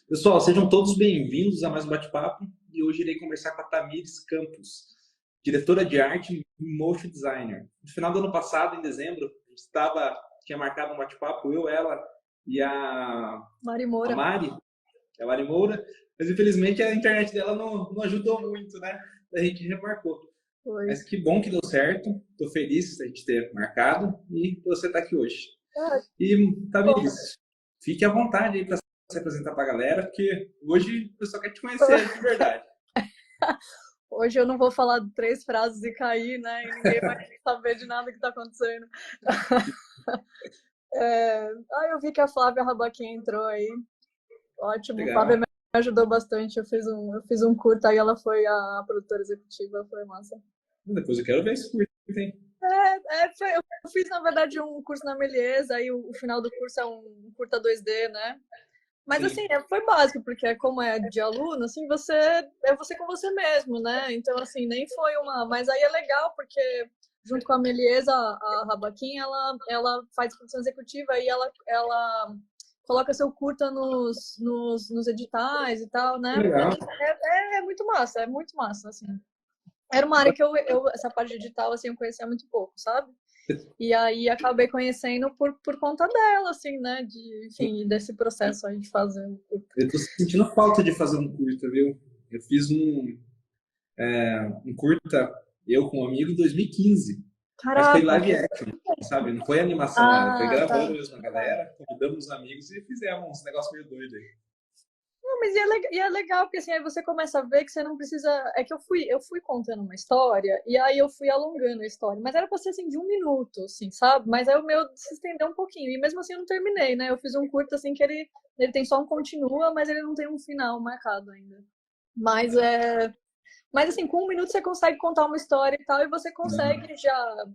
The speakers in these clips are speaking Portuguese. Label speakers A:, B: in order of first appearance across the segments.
A: Pessoal, sejam todos bem-vindos a mais um bate-papo e hoje irei conversar com a Tamires Campos, diretora de arte e motion designer. No final do ano passado, em dezembro, a gente tinha marcado um bate-papo, eu, ela e
B: Mari
A: a
B: Moura.
A: Mari, a Mari Moura, mas infelizmente a internet dela não ajudou muito, né? A gente remarcou.
B: Foi.
A: Mas que bom que deu certo, estou feliz de a gente ter marcado e você está aqui hoje.
B: Ah,
A: E,
B: bom.
A: Tamires, fique à vontade aí para se apresentar para a galera, porque hoje o pessoal quer te conhecer de verdade.
B: Hoje eu não vou falar 3 frases e cair, né? E ninguém vai saber de nada que tá acontecendo. Eu vi que a Flávia Rabaquim entrou aí. Ótimo. Flávia
A: Legal.
B: me ajudou bastante. Eu fiz um curta e ela foi a produtora executiva. Foi massa.
A: Depois eu quero ver esse curso. Hein?
B: Eu fiz, na verdade, um curso na Melies. Aí o final do curso é um curta 2D, né? Mas assim,
A: Sim.
B: foi básico, porque como é de aluno, assim, é você com você mesmo, né? Então, assim, nem foi uma. Mas aí é legal, porque junto com a Meliesa, a Rabaquim, ela faz produção executiva e ela coloca seu curta nos editais e tal, né?
A: Legal.
B: É muito massa, assim. Era uma área que essa parte de edital, assim, eu conhecia muito pouco, sabe? E aí acabei conhecendo por conta dela, assim, né? Enfim, desse processo aí de fazer o curta.
A: Eu tô sentindo falta de fazer um curta, viu? Eu fiz um curta, eu com um amigo, em 2015. Mas foi
B: Caraca!
A: live action, sabe? Não foi animação nada. Foi
B: Ah,
A: gravando
B: tá.
A: mesmo a galera, convidamos os amigos e fizemos uns negócios meio doidos aí.
B: Não, mas e é legal, porque assim, aí você começa a ver que você não precisa. É que eu fui contando uma história e aí eu fui alongando a história. Mas era pra ser assim, de 1 minuto, assim, sabe? Mas aí o meu se estendeu um pouquinho. E mesmo assim eu não terminei, né? Eu fiz um curto assim que ele tem só um continua, mas ele não tem um final marcado ainda. Mas é. Mas assim, com 1 minuto você consegue contar uma história e tal, e você consegue já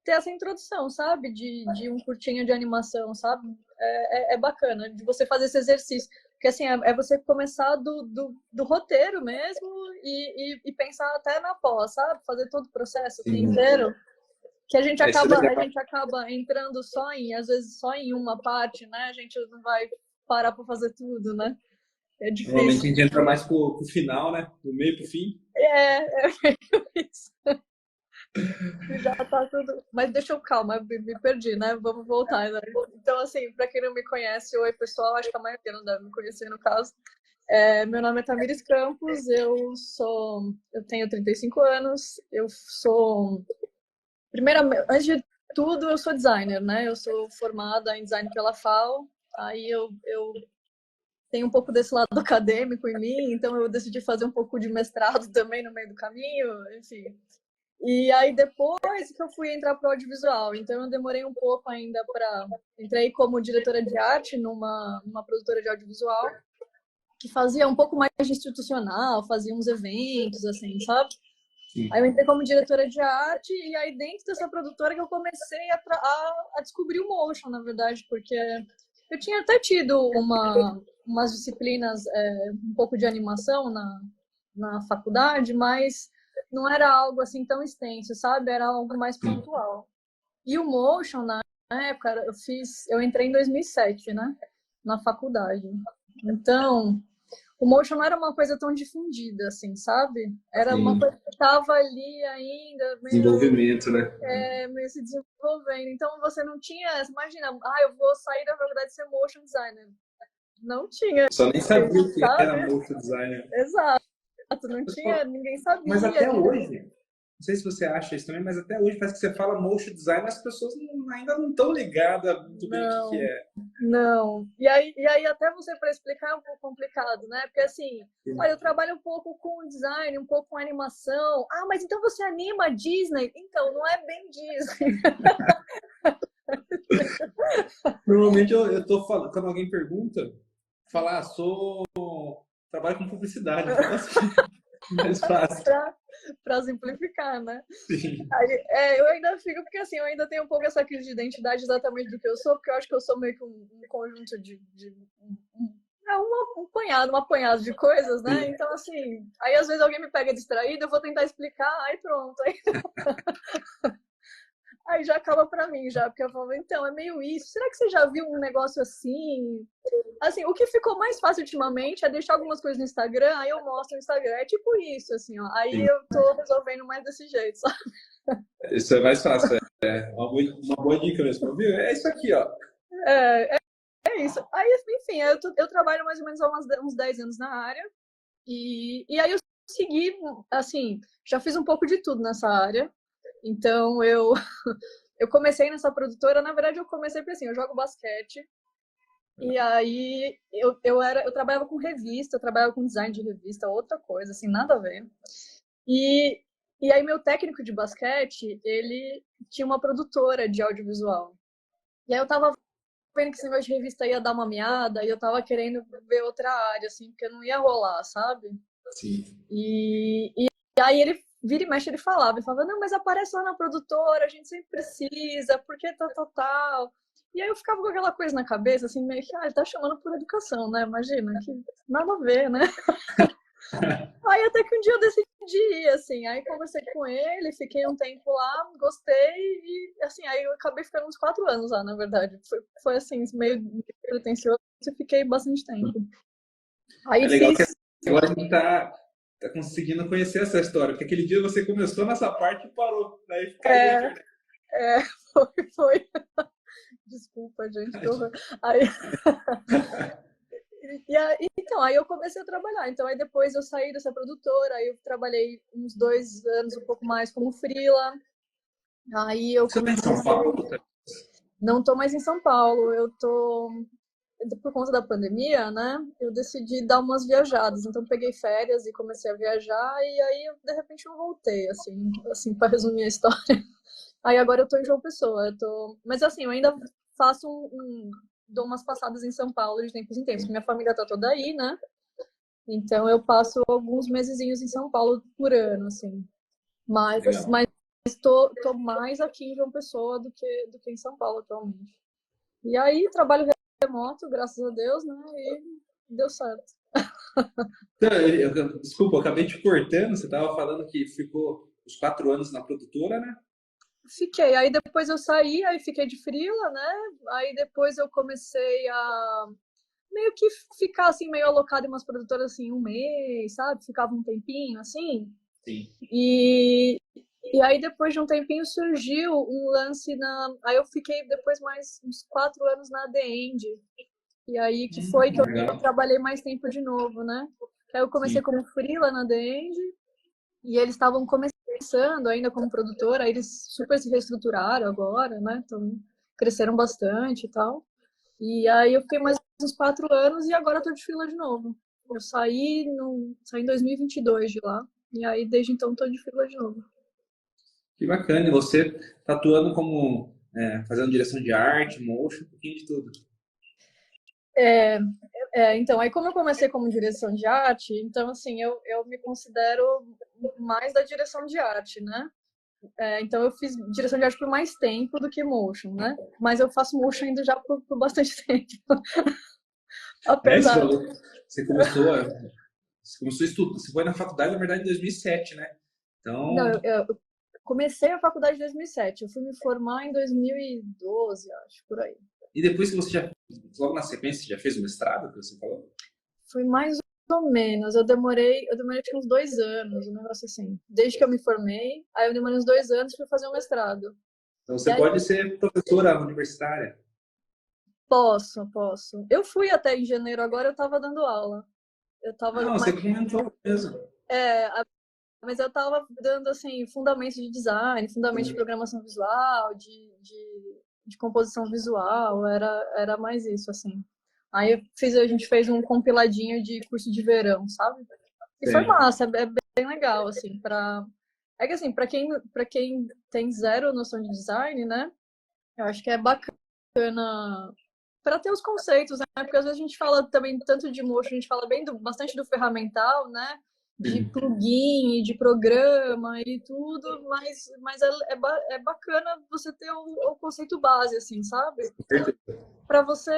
B: ter essa introdução, sabe? De um curtinho de animação, sabe? É bacana de você fazer esse exercício. Porque assim, é você começar do roteiro mesmo e pensar até na pós, sabe? Fazer todo o processo assim,
A: Sim.
B: inteiro. Que
A: Isso é
B: a
A: legal.
B: gente acaba entrando às vezes só em uma parte, né? A gente não vai parar para fazer tudo, né? É
A: Normalmente a
B: difícil.
A: gente entra mais pro final, né? Do meio pro fim.
B: É isso. Já tá tudo. Mas deixa eu, calma, me perdi, né? Vamos voltar, né? Então, assim, para quem não me conhece, oi, pessoal, acho que a maioria não deve me conhecer no caso. Meu nome é Tamires Campos, eu tenho 35 anos, eu sou, primeiramente, antes de tudo, eu sou designer, né? Eu sou formada em design pela FAO, aí eu tenho um pouco desse lado acadêmico em mim, então eu decidi fazer um pouco de mestrado também no meio do caminho, enfim. E aí depois que eu fui entrar para o audiovisual, então eu demorei um pouco ainda para. Entrei como diretora de arte numa produtora de audiovisual, que fazia um pouco mais de institucional, fazia uns eventos, assim, sabe? Aí eu
A: Sim.
B: entrei como diretora de arte, e aí dentro dessa produtora que eu comecei a descobrir o motion, na verdade, porque eu tinha até tido umas disciplinas, um pouco de animação na faculdade, mas não era algo assim tão extenso, sabe? Era algo mais
A: Sim.
B: pontual. E o motion, na época, eu entrei em 2007, né? Na faculdade. Então, o motion não era uma coisa tão difundida, assim, sabe? Era uma
A: Sim.
B: coisa que estava ali ainda,
A: Desenvolvimento, né?
B: meio se desenvolvendo. Então, você não tinha, imagina, eu vou sair da faculdade de ser motion designer. Não tinha
A: Só nem sabia o
B: isso,
A: que era
B: sabe?
A: motion designer.
B: Exato, não tinha, ninguém
A: Mas
B: sabia.
A: até hoje, não sei se você acha isso também, mas até hoje parece que você fala motion design, as pessoas ainda não estão ligadas muito bem o que
B: Não,
A: é.
B: não. E aí até você para explicar é um pouco complicado, né? Porque assim, olha, eu trabalho um pouco com design, um pouco com animação. Ah, mas então você anima a Disney? Então, não é bem Disney.
A: Normalmente eu tô falando, quando alguém pergunta, falar, trabalho com publicidade, fala assim, mais fácil.
B: Para simplificar, né?
A: Sim.
B: Eu ainda fico, porque assim, eu ainda tenho um pouco essa crise de identidade exatamente do que eu sou, porque eu acho que eu sou meio que um conjunto um apanhado de coisas, né?
A: Sim.
B: Então, assim, aí às vezes alguém me pega distraído, eu vou tentar explicar, aí pronto. Aí já acaba pra mim, já, porque eu falo, então, é meio isso. Será que você já viu um negócio assim? Assim, o que ficou mais fácil ultimamente é deixar algumas coisas no Instagram, aí eu mostro no Instagram. É tipo isso, assim, ó. Aí
A: Sim.
B: eu tô resolvendo mais desse jeito, sabe?
A: Isso é mais fácil. É uma boa dica mesmo. Viu? É isso aqui, ó.
B: É, é isso. Aí, enfim, eu trabalho mais ou menos há uns 10 anos na área. E aí eu segui, assim, já fiz um pouco de tudo nessa área. Então, eu comecei nessa produtora, na verdade eu comecei porque assim, eu jogo basquete, e aí eu trabalhava com revista, eu trabalhava com design de revista, outra coisa, assim, nada a ver. E, e aí meu técnico de basquete, ele tinha uma produtora de audiovisual. E aí eu tava vendo que esse negócio de revista ia dar uma miada, e eu tava querendo ver outra área, assim, porque não ia rolar, sabe?
A: Sim.
B: E aí ele vira e mexe, ele falava, não, mas aparece lá na produtora, a gente sempre precisa, porque tal, tal, tal. E aí eu ficava com aquela coisa na cabeça, assim, meio que, ele tá chamando por educação, né? Imagina, que nada a ver, né? Aí até que um dia eu decidi ir, assim, aí conversei com ele, fiquei um tempo lá, gostei, e assim, aí eu acabei ficando uns 4 anos lá, na verdade. Foi assim, meio pretencioso, e fiquei bastante tempo.
A: É
B: Aí
A: legal que
B: fiz.
A: agora a gente tá conseguindo conhecer essa história, porque aquele dia você começou nessa parte e parou, daí caiu a
B: É,
A: internet.
B: foi. Desculpa, gente, que horror. Aí, então, aí eu comecei a trabalhar. Então, aí depois eu saí dessa produtora, aí eu trabalhei uns 2 anos, um pouco mais como freela. Aí eu
A: Você tá em
B: comecei.
A: São Paulo?
B: Não tô mais em São Paulo, eu tô. Por conta da pandemia, né? Eu decidi dar umas viajadas. Então, peguei férias e comecei a viajar. E aí, de repente, eu voltei, assim para resumir a história. Aí agora eu tô em João Pessoa. Mas assim, eu ainda faço dou umas passadas em São Paulo de tempos em tempos, porque minha família tá toda aí, né? Então eu passo alguns mesezinhos em São Paulo por ano, assim. Mas,
A: Legal.
B: mas tô mais aqui em João Pessoa do que em São Paulo atualmente. E aí trabalho remoto, graças a Deus, né? E deu certo.
A: Então, desculpa, eu acabei te cortando, você estava falando que ficou os 4 anos na produtora, né?
B: Fiquei. Aí depois eu saí, aí fiquei de freela, né? Aí depois eu comecei a meio que ficar assim, meio alocado em umas produtoras assim, um mês, sabe? Ficava um tempinho assim.
A: Sim.
B: E, e aí depois de um tempinho surgiu um lance na. Aí eu fiquei depois mais uns 4 anos na The End. E aí que foi que eu
A: Legal.
B: trabalhei mais tempo de novo, né? Aí eu comecei
A: Sim.
B: como freela na The End e eles estavam começando ainda como produtora, aí eles super se reestruturaram agora, né? Então cresceram bastante e tal. E aí eu fiquei mais uns 4 anos e agora eu tô de fila de novo. Eu saí em 2022 de lá. E aí desde então tô de fila de novo.
A: Que bacana. E você está atuando como fazendo direção de arte, motion, um pouquinho de tudo.
B: É, então, aí como eu comecei como direção de arte, então assim, eu me considero mais da direção de arte, né? Então eu fiz direção de arte por mais tempo do que motion, né? Mas eu faço motion ainda já por bastante tempo.
A: É, você
B: Apesar.
A: falou, você começou a, você começou a estudar, você foi na faculdade, na verdade, em 2007, né?
B: Não,
A: Então,
B: eu comecei a faculdade em 2007. Eu fui me formar em 2012, acho, por aí.
A: e depois que você já, logo na sequência, você já fez o mestrado, que você falou?
B: Foi mais ou menos. Eu demorei acho que uns 2 anos, um negócio assim. Desde que eu me formei, aí eu demorei uns 2 anos para fazer o mestrado.
A: Então,
B: E
A: você
B: aí,
A: pode ser professora universitária.
B: posso. Eu fui até em janeiro, agora eu tava dando aula. Eu tava,
A: Não, você comentou mesmo.
B: é, mas eu tava dando, assim, fundamentos de design, fundamentos de programação visual, de composição visual, era mais isso, assim. Aí a gente fez um compiladinho de curso de verão, sabe? E foi
A: Sim.
B: massa, é bem legal, assim, É que, assim, para quem tem zero noção de design, né? Eu acho que é bacana para ter os conceitos, né? Porque às vezes a gente fala também tanto de motion, a gente fala bastante do ferramental, né? De
A: Sim.
B: plugin, de programa e tudo, mas é bacana você ter o conceito base, assim, sabe? Para você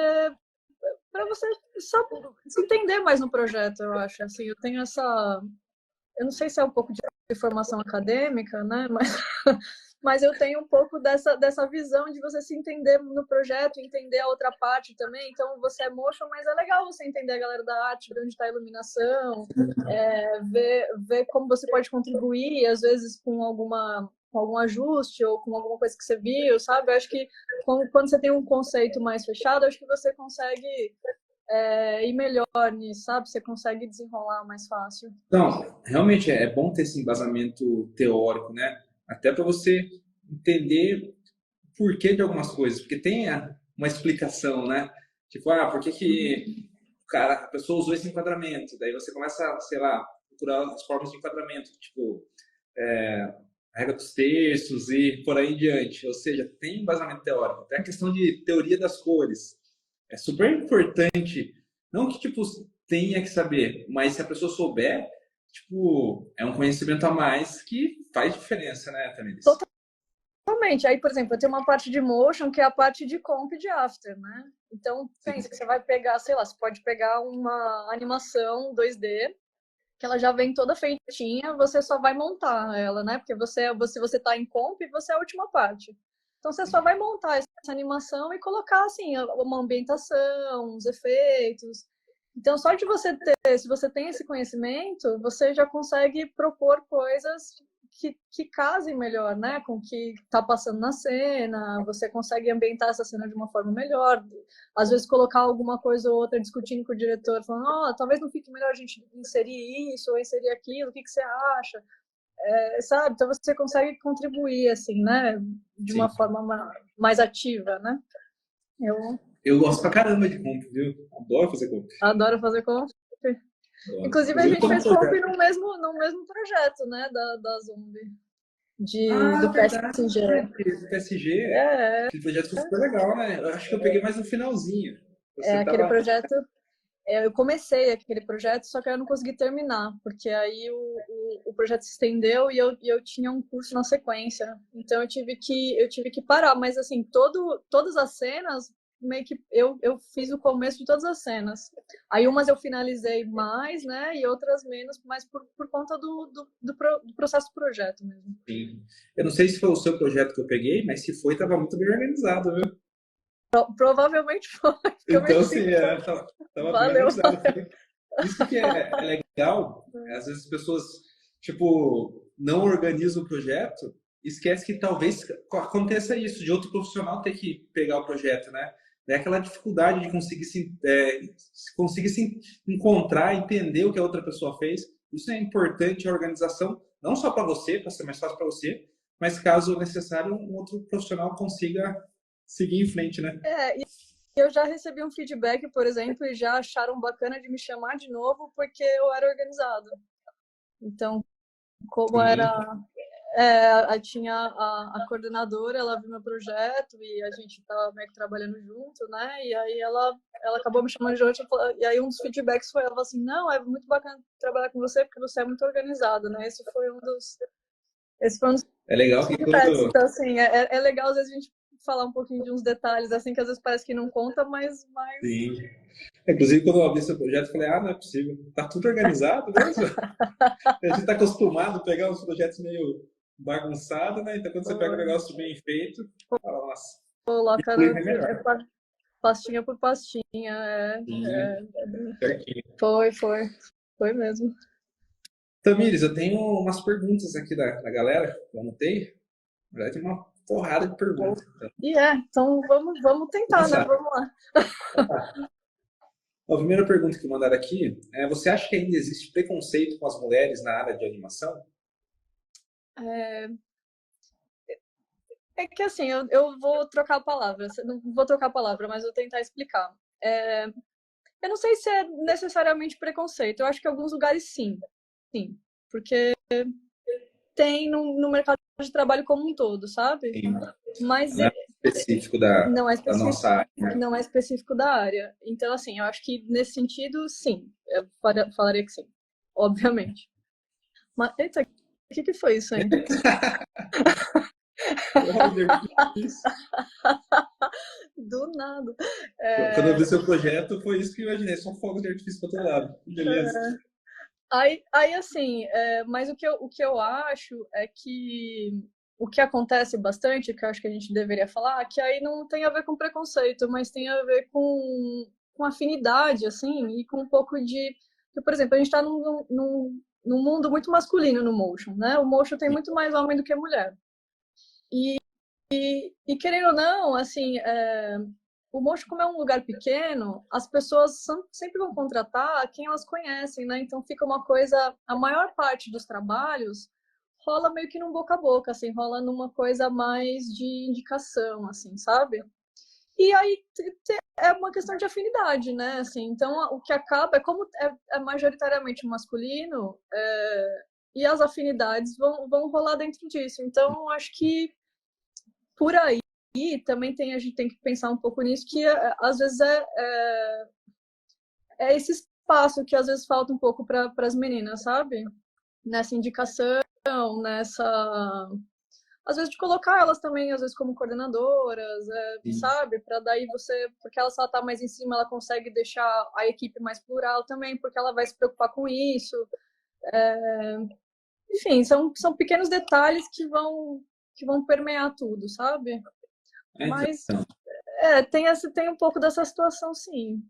B: para você sabe, se entender mais no projeto, eu acho. Assim, eu tenho eu não sei se é um pouco de formação acadêmica, né? Mas eu tenho um pouco dessa visão de você se entender no projeto, entender a outra parte também. Então, você é motion, mas é legal você entender a galera da arte, ver onde está a iluminação, ver como você pode contribuir, às vezes com algum ajuste ou com alguma coisa que você viu, sabe? Eu acho que quando você tem um conceito mais fechado, acho que você consegue ir melhor nisso, sabe? Você consegue desenrolar mais fácil.
A: Então, realmente é bom ter esse embasamento teórico, né? Até para você entender o porquê de algumas coisas, porque tem uma explicação, né? Tipo, por que que a pessoa usou esse enquadramento? Daí você começa, sei lá, procurar as formas de enquadramento, tipo, a regra dos terços e por aí em diante. Ou seja, tem embasamento teórico. Até a questão de teoria das cores. É super importante. Não que, tipo, tenha que saber, mas se a pessoa souber, tipo, é um conhecimento a mais que faz diferença, né, Tamiris?
B: Totalmente. Aí, por exemplo, eu tenho uma parte de motion que é a parte de comp e de after, né? Então, pensa que você vai pegar, sei lá, você pode pegar uma animação 2D que ela já vem toda feitinha, você só vai montar ela, né? Porque você tá em comp, você é a última parte. Então você só vai montar essa animação e colocar assim uma ambientação, uns efeitos. Então só de você ter, se você tem esse conhecimento, você já consegue propor coisas que casem melhor, né, com o que está passando na cena. Você consegue ambientar essa cena de uma forma melhor. Às vezes colocar alguma coisa ou outra discutindo com o diretor, falando, talvez não fique melhor a gente inserir isso ou inserir aquilo, o que você acha? Sabe? Então você consegue contribuir, assim, né, de uma forma mais ativa, né?
A: Eu gosto pra caramba de comp, viu? Adoro fazer comp.
B: Adoro fazer comp. Inclusive, a gente fez comp no mesmo projeto, né, da Zombie. Do PSG.
A: Do PSG, aquele projeto foi super legal, né? Eu acho que eu peguei mais no finalzinho.
B: Aquele projeto, eu comecei aquele projeto, só que eu não consegui terminar, porque aí o projeto se estendeu e eu tinha um curso na sequência. Então eu tive que parar, mas assim, todas as cenas, meio que eu fiz o começo de todas as cenas. Aí umas eu finalizei mais, né, e outras menos, mas por conta do processo do projeto mesmo.
A: Sim. Eu não sei se foi o seu projeto que eu peguei, mas se foi, estava muito bem organizado, viu?
B: Provavelmente foi.
A: Então, sim, estava bem organizado. Isso que é legal, às vezes as pessoas, tipo, não organizam o projeto e esquece que talvez aconteça isso, de outro profissional ter que pegar o projeto, né? É aquela dificuldade de conseguir se encontrar, entender o que a outra pessoa fez. Isso é importante, a organização, não só para você, para ser mais fácil para você, mas caso necessário, um outro profissional consiga seguir em frente, né?
B: E eu já recebi um feedback, por exemplo, e já acharam bacana de me chamar de novo porque eu era organizado. Então, como tinha a coordenadora, ela viu meu projeto e a gente estava meio que trabalhando junto, né? E aí ela acabou me chamando de hoje, e aí um dos feedbacks foi, ela falou assim, não, é muito bacana trabalhar com você porque você é muito organizado, né? Esse foi um dos
A: é legal que
B: feedbacks. Então, assim, é legal às vezes a gente falar um pouquinho de uns detalhes, assim, que às vezes parece que não conta, mas...
A: Sim. Inclusive, quando eu abri esse projeto, eu falei, não é possível. Tá tudo organizado mesmo? A gente tá acostumado a pegar uns projetos meio bagunçados, né? Então, quando você pega um negócio bem feito, fala, nossa.
B: Coloca pastinha por pastinha. Foi mesmo.
A: Tamires, eu tenho umas perguntas aqui da galera, que eu anotei. Na verdade, tem uma porrada de perguntas.
B: Então vamos tentar, né? Vamos lá.
A: A primeira pergunta que mandaram aqui é: você acha que ainda existe preconceito com as mulheres na área de animação?
B: É que assim, eu vou trocar a palavra. Não vou trocar a palavra, mas vou tentar explicar. Eu não sei se é necessariamente preconceito. Eu acho que em alguns lugares sim. Sim. Porque tem no mercado de trabalho como um todo, sabe?
A: Sim.
B: Mas
A: não é específico da nossa área.
B: Não é específico da área. Então, assim, eu acho que nesse sentido, sim. Eu falaria que sim. Obviamente. Mas, eita, o que foi isso aí? Do nada.
A: Quando eu vi seu projeto, foi isso que eu imaginei. Só fogos de artifício para todo lado. Beleza.
B: Aí assim, mas o que eu acho é que o que acontece bastante, que eu acho que a gente deveria falar, que aí não tem a ver com preconceito, mas tem a ver com afinidade, assim, e com um pouco de... Por exemplo, a gente está num mundo muito masculino no motion, né? O motion tem muito mais homem do que mulher. E querendo ou não, assim, o mocho, como é um lugar pequeno, as pessoas sempre vão contratar quem elas conhecem, né? Então fica uma coisa, a maior parte dos trabalhos rola meio que num boca a boca, assim, rola numa coisa mais de indicação, assim, sabe? E aí é uma questão de afinidade, né? Assim, então o que acaba é como é majoritariamente masculino, e as afinidades vão rolar dentro disso. Então acho que por aí também a gente tem que pensar um pouco nisso, que às vezes é esse espaço que às vezes falta um pouco para as meninas, sabe? Nessa indicação, nessa... Às vezes de colocar elas também, às vezes como coordenadoras, sabe? Para daí você... Porque ela só tá mais em cima, ela consegue deixar a equipe mais plural também, porque ela vai se preocupar com isso. Enfim, são pequenos detalhes que vão permear tudo, sabe? Mas
A: Então.
B: tem um pouco dessa situação, sim.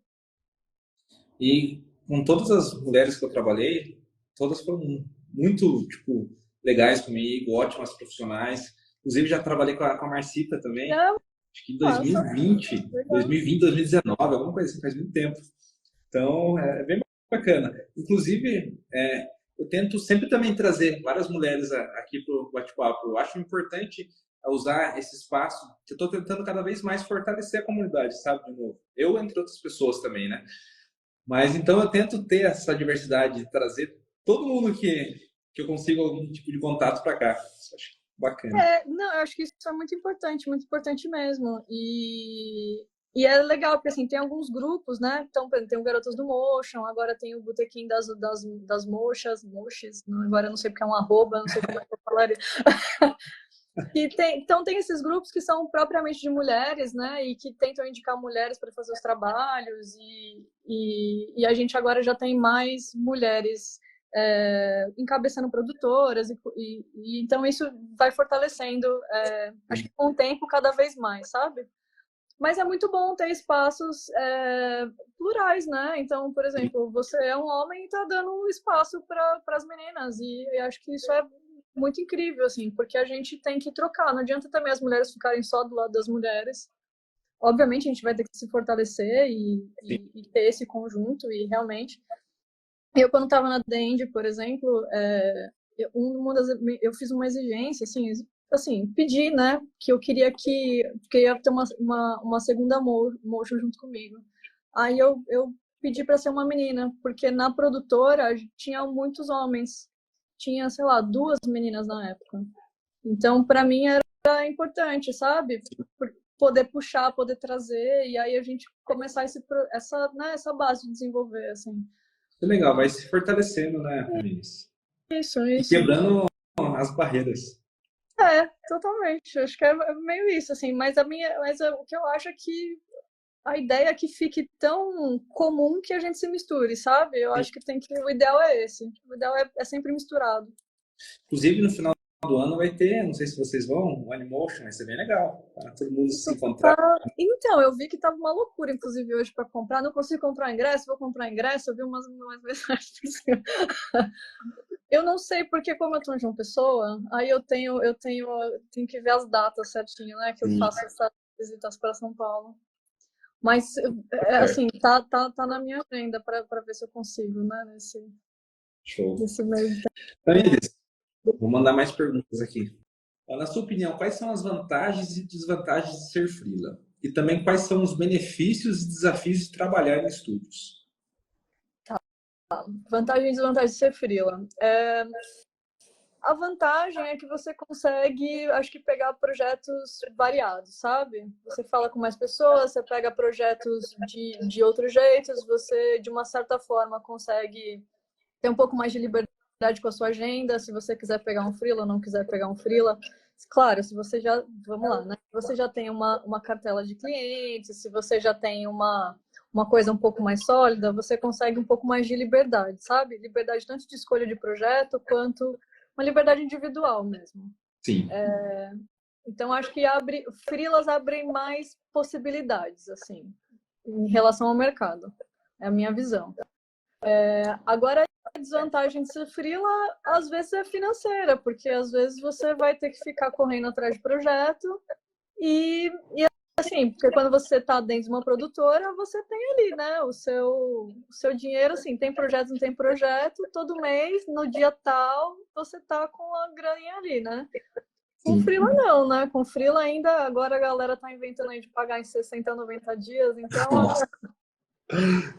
A: E com todas as mulheres que eu trabalhei, todas foram muito, tipo, legais comigo, ótimas profissionais. Inclusive, já trabalhei com a Marcita também, acho que em
B: Nossa,
A: 2020,
B: legal.
A: 2020, 2019, alguma coisa assim, faz muito tempo. Então, é bem bacana. Inclusive, eu tento sempre também trazer várias mulheres aqui para o bate-papo. Eu acho importante usar esse espaço, que eu estou tentando cada vez mais fortalecer a comunidade, sabe, de novo. Eu, entre outras pessoas também, né? Mas então eu tento ter essa diversidade, trazer todo mundo que eu consigo algum tipo de contato para cá. Isso eu acho bacana.
B: Não, eu acho que isso é muito importante mesmo. E é legal, porque assim, tem alguns grupos, né? Então, por exemplo, tem o Garotas do Motion, agora tem o Botequim das moches, agora eu não sei porque é um arroba, não sei como é que eu falaria. Então tem esses grupos que são propriamente de mulheres, né? E que tentam indicar mulheres para fazer os trabalhos, e a gente agora já tem mais mulheres encabeçando produtoras, então isso vai fortalecendo, acho que com o tempo, cada vez mais, sabe? Mas é muito bom ter espaços plurais, né? Então, por exemplo, você é um homem e está dando espaço para as meninas, e eu acho que isso é muito incrível, assim, porque a gente tem que trocar. Não adianta também as mulheres ficarem só do lado das mulheres. Obviamente, a gente vai ter que se fortalecer e ter esse conjunto, e realmente. Eu, quando estava na Dend, por exemplo, eu fiz uma exigência, assim, pedi, né, que eu queria ter uma segunda motion junto comigo. Aí eu pedi para ser uma menina, porque na produtora tinha muitos homens. Tinha, sei lá, 2 meninas na época. Então, para mim era importante, sabe? Poder puxar, poder trazer, e aí a gente começar essa base de desenvolver, assim.
A: Que legal, vai se fortalecendo, né, Vinícius?
B: Isso,
A: E
B: isso.
A: quebrando as barreiras.
B: Totalmente. Acho que é meio isso, assim. Mas o que eu acho é que a ideia é que fique tão comum que a gente se misture, sabe? Eu acho que o ideal é esse. O ideal é sempre misturado.
A: Inclusive, no final do ano vai ter, não sei se vocês vão, o Animotion, vai ser bem legal, para todo mundo se encontrar.
B: Então, eu vi que tava uma loucura, inclusive, hoje para comprar. Não consigo comprar ingresso, vou comprar ingresso. Eu vi umas mensagens por cima. Eu não sei porque, como eu tô em João Pessoa, aí eu tenho que ver as datas certinho, né? Que eu
A: Sim,
B: faço essas visitas para São Paulo. Mas,
A: certo.
B: assim, tá na minha agenda para ver se eu consigo, né?
A: Show.
B: Nesse meio de
A: Então,
B: tempo.
A: Iris, vou mandar mais perguntas aqui. Na sua opinião, quais são as vantagens e desvantagens de ser freela? E também quais são os benefícios e desafios de trabalhar em estúdios?
B: Vantagem e desvantagem de ser freela. A vantagem é que você consegue, acho que, pegar projetos variados, sabe? Você fala com mais pessoas, você pega projetos de outros jeitos, você, de uma certa forma, consegue ter um pouco mais de liberdade com a sua agenda, se você quiser pegar um freela ou não quiser pegar um freela. Claro, se você já, vamos lá, né? Se você já tem uma cartela de clientes, se você já tem uma coisa um pouco mais sólida, você consegue um pouco mais de liberdade, sabe? Liberdade tanto de escolha de projeto, quanto uma liberdade individual mesmo.
A: Sim.
B: Então, acho que freelas abrem mais possibilidades, assim, em relação ao mercado. É a minha visão. Agora, a desvantagem de ser freela, às vezes, é financeira, porque às vezes você vai ter que ficar correndo atrás de projeto e assim, porque quando você está dentro de uma produtora, você tem ali, né, o seu dinheiro, assim, tem projeto, não tem projeto, todo mês, no dia tal, você tá com a graninha ali, né? Com freela não, né? Com freela ainda, agora a galera tá inventando aí de pagar em 60, 90 dias, então...
A: Nossa.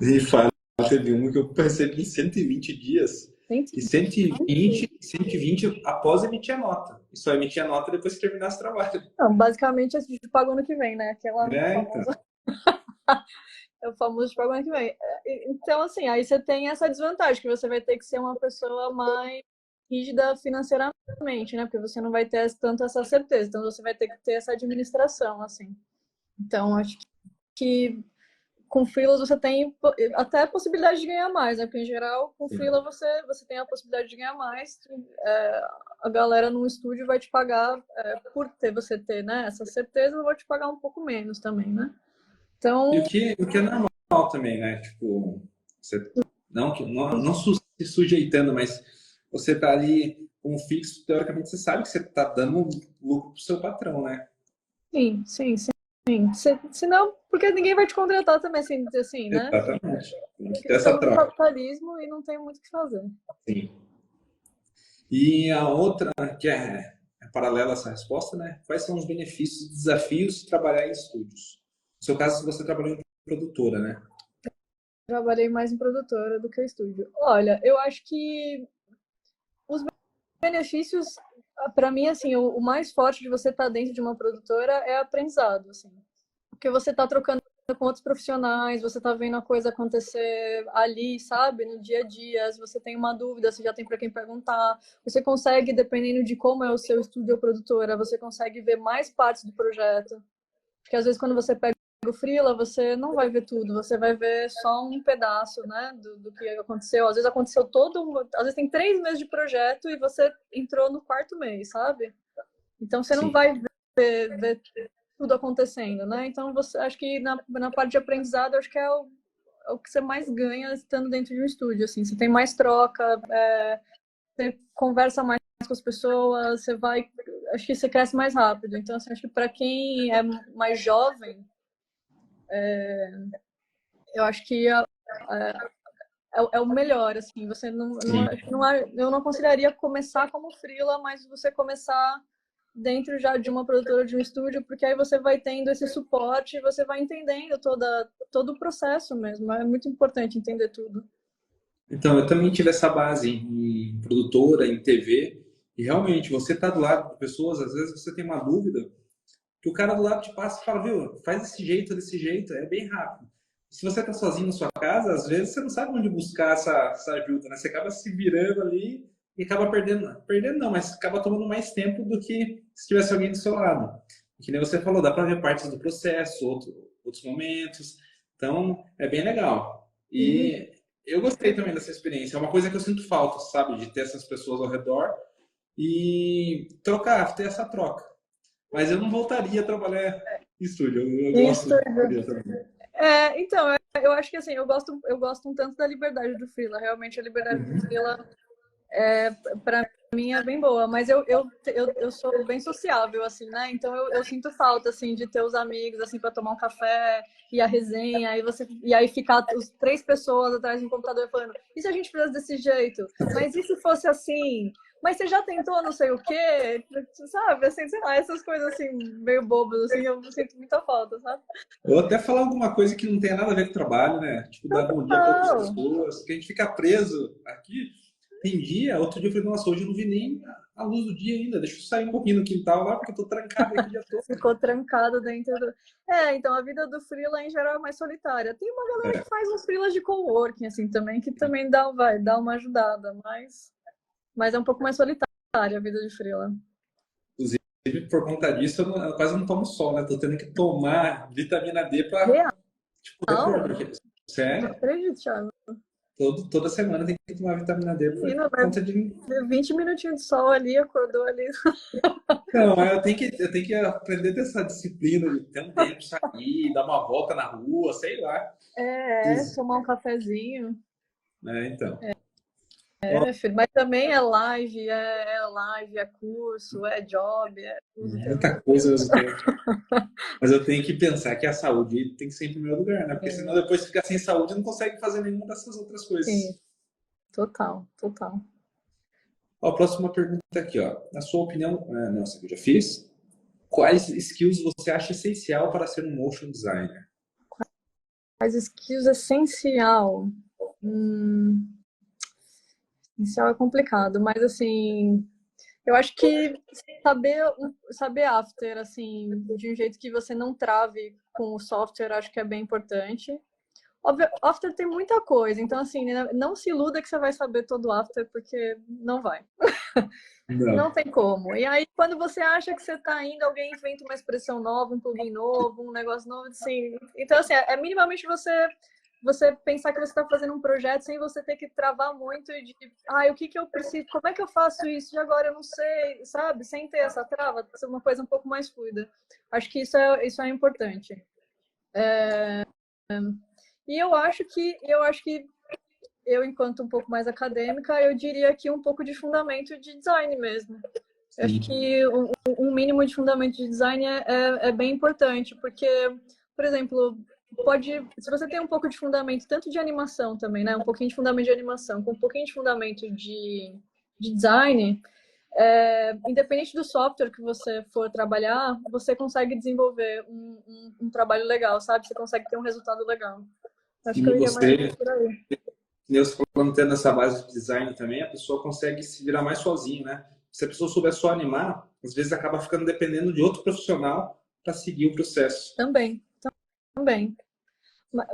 A: E fala, teve uma que eu percebi em 120 dias. E 120 após emitir a nota. E só emitir a nota depois que terminasse o trabalho.
B: Não, basicamente a gente paga ano que vem, né? Aquela
A: Então.
B: famosa... É o famoso paga ano que vem. Então, assim, aí você tem essa desvantagem, que você vai ter que ser uma pessoa mais rígida financeiramente, né? Porque você não vai ter tanto essa certeza. Então, você vai ter que ter essa administração, assim. Então, acho que com freelas você tem até a possibilidade de ganhar mais, né? Porque, em geral, com freela você tem a possibilidade de ganhar mais. A galera no estúdio vai te pagar, por você ter, né, essa certeza, vai te pagar um pouco menos também, né? Então...
A: E o que é normal também, né? Tipo, você, não se sujeitando, mas você tá ali com um fixo, teoricamente você sabe que você tá dando lucro pro seu patrão, né?
B: Sim, sim, sim. Senão, porque ninguém vai te contratar também, assim, né?
A: Exatamente. Tem que ter essa
B: Estamos no
A: troca.
B: capitalismo e não tem muito o que fazer.
A: Sim. E a outra, que é paralela a essa resposta, né? Quais são os benefícios e desafios de trabalhar em estúdios? No seu caso, você trabalhou em produtora, né?
B: Trabalhei mais em produtora do que em estúdio. Olha, eu acho que os benefícios, para mim, assim, o mais forte de você estar dentro de uma produtora é aprendizado, assim. Porque você está trocando com outros profissionais, você está vendo a coisa acontecer ali, sabe? No dia a dia, se você tem uma dúvida, você já tem para quem perguntar. Você consegue, dependendo de como é o seu estúdio ou produtora, você consegue ver mais partes do projeto. Porque às vezes quando você pega o freela, você não vai ver tudo, você vai ver só um pedaço, né, do que aconteceu. Às vezes aconteceu às vezes tem 3 meses de projeto e você entrou no 4º mês, sabe? Então você não
A: Sim.
B: vai ver tudo acontecendo, né? Então você, acho que na parte de aprendizado, acho que é o que você mais ganha estando dentro de um estúdio, assim. Você tem mais troca, você conversa mais com as pessoas, acho que você cresce mais rápido. Então, assim, acho que para quem é mais jovem, eu acho que é o melhor, assim. Você eu não consideraria começar como freela, mas você começar dentro já de uma produtora, de um estúdio, porque aí você vai tendo esse suporte, você vai entendendo todo o processo mesmo. É muito importante entender tudo.
A: Então, eu também tive essa base em produtora, em TV, e realmente, você tá do lado de pessoas, às vezes você tem uma dúvida, que o cara do lado te passa e fala, viu, faz desse jeito, é bem rápido. Se você tá sozinho na sua casa, às vezes você não sabe onde buscar essa ajuda, né? Você acaba se virando ali e acaba perdendo. Perdendo não, mas acaba tomando mais tempo do que se tivesse alguém do seu lado. Que nem você falou, dá para ver partes do processo, outros momentos. Então, é bem legal. E eu gostei também dessa experiência. É uma coisa que eu sinto falta, sabe? De ter essas pessoas ao redor e ter essa troca. Mas eu não voltaria a trabalhar em estúdio. Eu gosto
B: Isso.
A: de também.
B: Então, eu acho que assim, eu gosto um tanto da liberdade do freela. Realmente a liberdade do freela para mim é bem boa, mas eu sou bem sociável, assim, né? Então eu sinto falta, assim, de ter os amigos, assim, para tomar um café e a resenha, e aí ficar os 3 pessoas atrás do computador falando, e se a gente fizesse desse jeito? Mas e se fosse assim? Mas você já tentou não sei o quê? Sabe, assim, sei lá, essas coisas assim, meio bobas, assim, eu sinto muita falta, sabe?
A: Ou até falar alguma coisa que não tenha nada a ver com o trabalho, né? Tipo, dar bom dia para outras
B: Não.
A: pessoas, que a gente fica preso aqui. Tem dia, outro dia eu falei, nossa, hoje eu não vi nem a luz do dia ainda, deixa eu sair um pouquinho no quintal lá, porque eu tô trancado aqui o dia todo.
B: Ficou trancado dentro do... então a vida do freela em geral é mais solitária. Tem uma galera que faz uns freelas de coworking, assim, também, que também dá uma ajudada, mas é um pouco mais solitária a vida de freela.
A: Inclusive, por conta disso, eu quase não tomo sol, né? Tô tendo que tomar vitamina D pra
B: Real,
A: tipo, repor, porque
B: Não
A: Sério?
B: acredito, Thiago.
A: Toda semana tem que tomar vitamina D por
B: Menina, mas
A: conta de.
B: 20 minutinhos de sol ali, acordou ali.
A: Não, eu tenho que aprender a ter essa disciplina de ter um tempo, sair, dar uma volta na rua, sei lá.
B: Tomar um cafezinho.
A: Então.
B: Filho, mas também é live, é curso, é job, é tudo
A: Muita
B: também.
A: coisa ao mesmo tempo. Mas eu tenho que pensar que a saúde tem que ser em primeiro lugar, né? Porque senão depois fica sem saúde e não consegue fazer nenhuma dessas outras
B: Sim,
A: coisas.
B: total, total.
A: Ó, a próxima pergunta aqui, ó. Na sua opinião, nossa, que eu já fiz. Quais skills você acha essencial para ser um motion designer?
B: Mas skills essencial. Hum, essencial é complicado, mas assim, eu acho que saber after, assim, de um jeito que você não trave com o software, acho que é bem importante. Óbvio, after tem muita coisa, então assim, né, não se iluda que você vai saber todo o after, porque não vai. Não
A: Não.
B: tem como. E aí, quando você acha que você está indo, alguém inventa uma expressão nova, um plugin novo, um negócio novo, assim. Então, assim, é minimamente você pensar que você está fazendo um projeto sem você ter que travar muito de, o que eu preciso, como é que eu faço isso? E agora eu não sei, sabe? Sem ter essa trava, ser uma coisa um pouco mais fluida. Acho que isso é importante. E eu acho que eu, enquanto um pouco mais acadêmica, eu diria que um pouco de fundamento de design mesmo. Eu acho
A: Sim.
B: que um mínimo de fundamento de design é bem importante, porque, por exemplo, se você tem um pouco de fundamento, tanto de animação também, né? Um pouquinho de fundamento de animação, com um pouquinho de fundamento de design, independente do software que você for trabalhar, você consegue desenvolver um trabalho legal, sabe? Você consegue ter um resultado legal. Acho que
A: E
B: eu iria mais
A: você,
B: por aí.
A: Deus falando, tendo essa base de design também, a pessoa consegue se virar mais sozinha, né? Se a pessoa souber só animar, às vezes acaba ficando dependendo de outro profissional para seguir o processo.
B: Também, também.